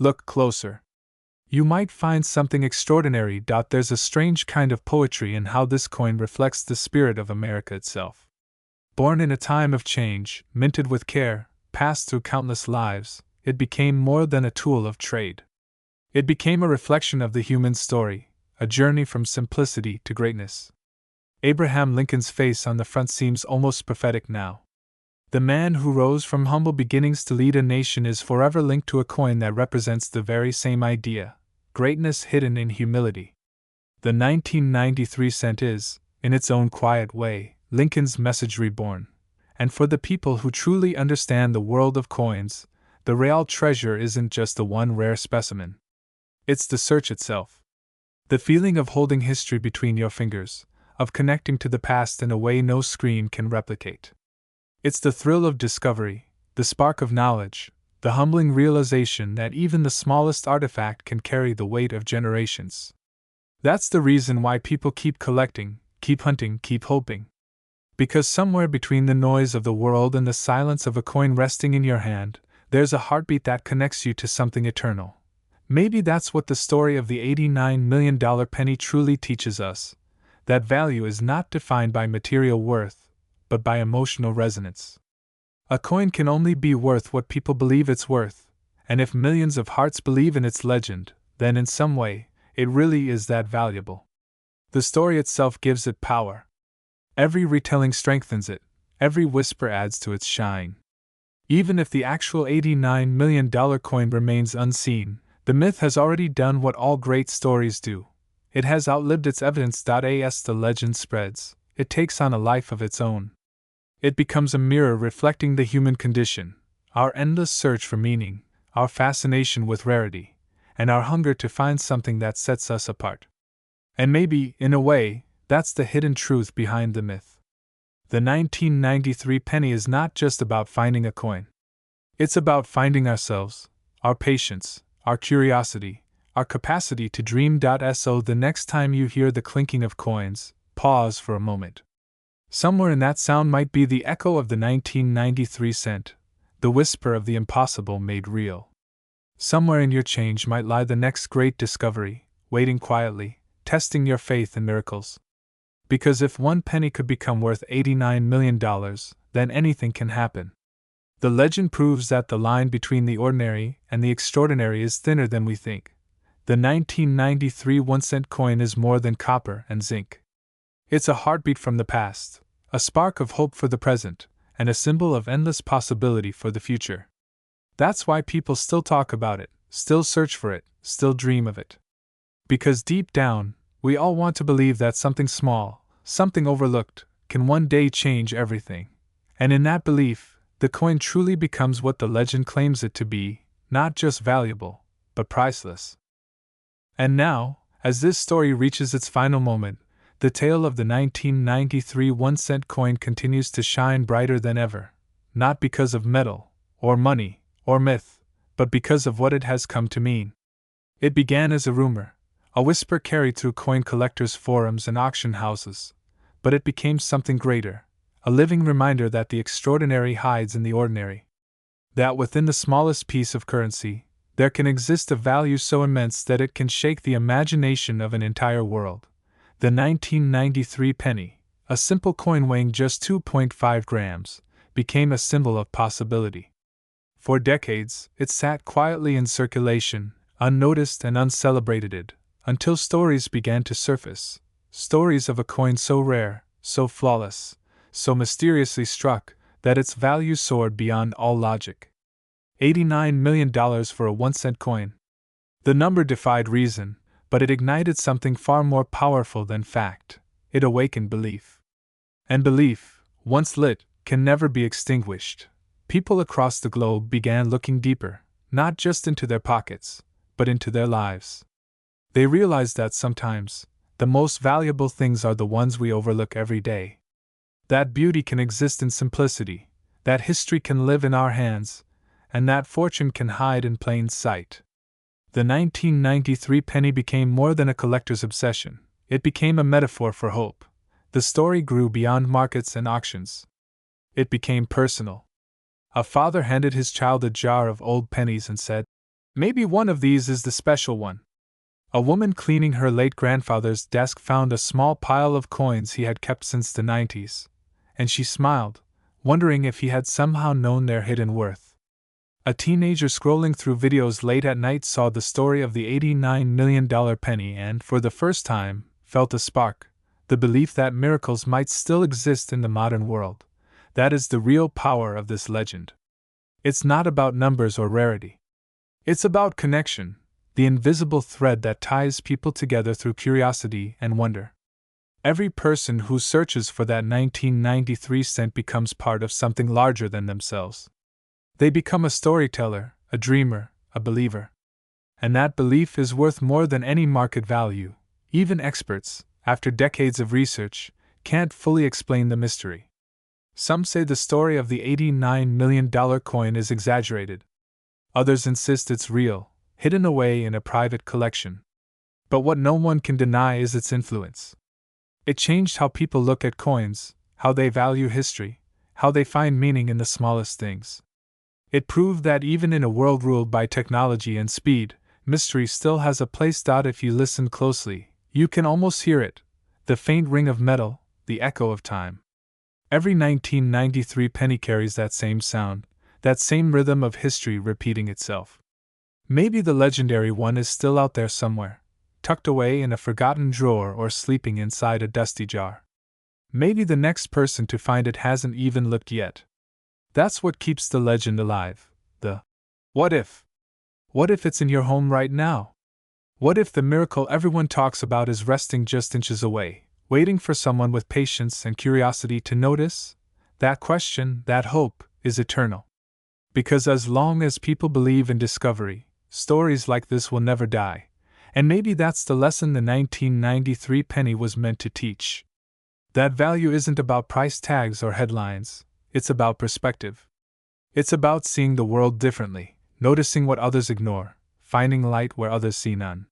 Look closer. You might find something extraordinary. There's a strange kind of poetry in how this coin reflects the spirit of America itself. Born in a time of change, minted with care, passed through countless lives, it became more than a tool of trade. It became a reflection of the human story, a journey from simplicity to greatness. Abraham Lincoln's face on the front seems almost prophetic now. The man who rose from humble beginnings to lead a nation is forever linked to a coin that represents the very same idea, greatness hidden in humility. The 1993 cent is, in its own quiet way, Lincoln's message reborn. And for the people who truly understand the world of coins, the real treasure isn't just the one rare specimen. It's the search itself. The feeling of holding history between your fingers, of connecting to the past in a way no screen can replicate. It's the thrill of discovery, the spark of knowledge, the humbling realization that even the smallest artifact can carry the weight of generations. That's the reason why people keep collecting, keep hunting, keep hoping. Because somewhere between the noise of the world and the silence of a coin resting in your hand, there's a heartbeat that connects you to something eternal. Maybe that's what the story of the $89 million penny truly teaches us, that value is not defined by material worth, but by emotional resonance. A coin can only be worth what people believe it's worth, and if millions of hearts believe in its legend, then in some way, it really is that valuable. The story itself gives it power. Every retelling strengthens it, every whisper adds to its shine. Even if the actual $89 million coin remains unseen, the myth has already done what all great stories do. It has outlived its evidence. As the legend spreads, it takes on a life of its own. It becomes a mirror reflecting the human condition, our endless search for meaning, our fascination with rarity, and our hunger to find something that sets us apart. And maybe, in a way, that's the hidden truth behind the myth. The 1993 penny is not just about finding a coin. It's about finding ourselves, our patience, our curiosity, our capacity to dream. So the next time you hear the clinking of coins, pause for a moment. Somewhere in that sound might be the echo of the 1993 cent, the whisper of the impossible made real. Somewhere in your change might lie the next great discovery, waiting quietly, testing your faith in miracles. Because if one penny could become worth $89 million, then anything can happen. The legend proves that the line between the ordinary and the extraordinary is thinner than we think. The 1993 1-cent coin is more than copper and zinc. It's a heartbeat from the past, a spark of hope for the present, and a symbol of endless possibility for the future. That's why people still talk about it, still search for it, still dream of it. Because deep down, we all want to believe that something small, something overlooked, can one day change everything. And in that belief, the coin truly becomes what the legend claims it to be, not just valuable, but priceless. And now, as this story reaches its final moment, the tale of the 1993 1-cent coin continues to shine brighter than ever, not because of metal, or money, or myth, but because of what it has come to mean. It began as a rumor, a whisper carried through coin collectors' forums and auction houses, but it became something greater, a living reminder that the extraordinary hides in the ordinary. That within the smallest piece of currency, there can exist a value so immense that it can shake the imagination of an entire world. The 1993 penny, a simple coin weighing just 2.5 grams, became a symbol of possibility. For decades, it sat quietly in circulation, unnoticed and uncelebrated, until stories began to surface. Stories of a coin so rare, so flawless, so mysteriously struck, that its value soared beyond all logic. $89 million for a 1-cent coin. The number defied reason, but it ignited something far more powerful than fact. It awakened belief. And belief, once lit, can never be extinguished. People across the globe began looking deeper, not just into their pockets, but into their lives. They realized that sometimes, the most valuable things are the ones we overlook every day. That beauty can exist in simplicity, that history can live in our hands, and that fortune can hide in plain sight. The 1993 penny became more than a collector's obsession, it became a metaphor for hope. The story grew beyond markets and auctions. It became personal. A father handed his child a jar of old pennies and said, "Maybe one of these is the special one." A woman cleaning her late grandfather's desk found a small pile of coins he had kept since the 90s, and she smiled, wondering if he had somehow known their hidden worth. A teenager scrolling through videos late at night saw the story of the $89 million penny and, for the first time, felt a spark, the belief that miracles might still exist in the modern world. That is the real power of this legend. It's not about numbers or rarity. It's about connection, the invisible thread that ties people together through curiosity and wonder. Every person who searches for that 1993 cent becomes part of something larger than themselves. They become a storyteller, a dreamer, a believer. And that belief is worth more than any market value. Even experts, after decades of research, can't fully explain the mystery. Some say the story of the $89 million coin is exaggerated. Others insist it's real, hidden away in a private collection. But what no one can deny is its influence. It changed how people look at coins, how they value history, how they find meaning in the smallest things. It proved that even in a world ruled by technology and speed, mystery still has a place. If you listen closely, you can almost hear it, the faint ring of metal, the echo of time. Every 1993 penny carries that same sound, that same rhythm of history repeating itself. Maybe the legendary one is still out there somewhere, tucked away in a forgotten drawer or sleeping inside a dusty jar. Maybe the next person to find it hasn't even looked yet. That's what keeps the legend alive, the what if. What if it's in your home right now? What if the miracle everyone talks about is resting just inches away, waiting for someone with patience and curiosity to notice? That question, that hope, is eternal. Because as long as people believe in discovery, stories like this will never die. And maybe that's the lesson the 1993 penny was meant to teach. That value isn't about price tags or headlines. It's about perspective. It's about seeing the world differently, noticing what others ignore, finding light where others see none.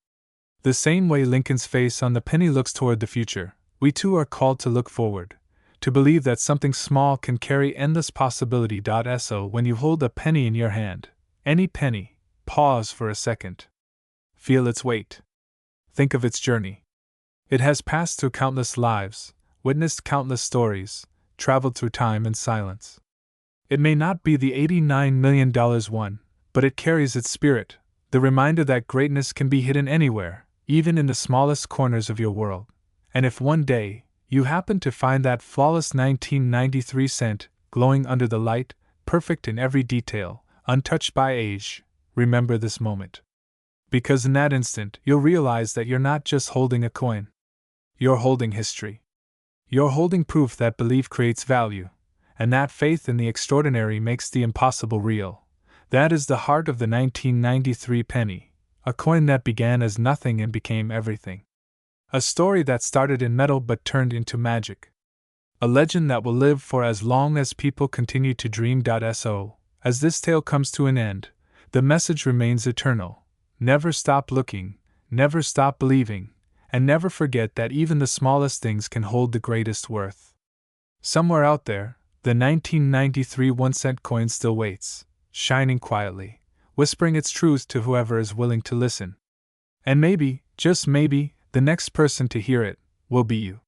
The same way Lincoln's face on the penny looks toward the future, we too are called to look forward, to believe that something small can carry endless possibility. So when you hold a penny in your hand, any penny, pause for a second. Feel its weight. Think of its journey. It has passed through countless lives, witnessed countless stories, traveled through time and silence. It may not be the $89 million one, but it carries its spirit, the reminder that greatness can be hidden anywhere, even in the smallest corners of your world. And if one day, you happen to find that flawless 1993 cent, glowing under the light, perfect in every detail, untouched by age, remember this moment. Because in that instant, you'll realize that you're not just holding a coin. You're holding history. You're holding proof that belief creates value, and that faith in the extraordinary makes the impossible real. That is the heart of the 1993 penny, a coin that began as nothing and became everything. A story that started in metal but turned into magic. A legend that will live for as long as people continue to dream. So, as this tale comes to an end, the message remains eternal. Never stop looking, never stop believing, and never forget that even the smallest things can hold the greatest worth. Somewhere out there, the 1993 1-cent coin still waits, shining quietly, whispering its truth to whoever is willing to listen. And maybe, just maybe, the next person to hear it will be you.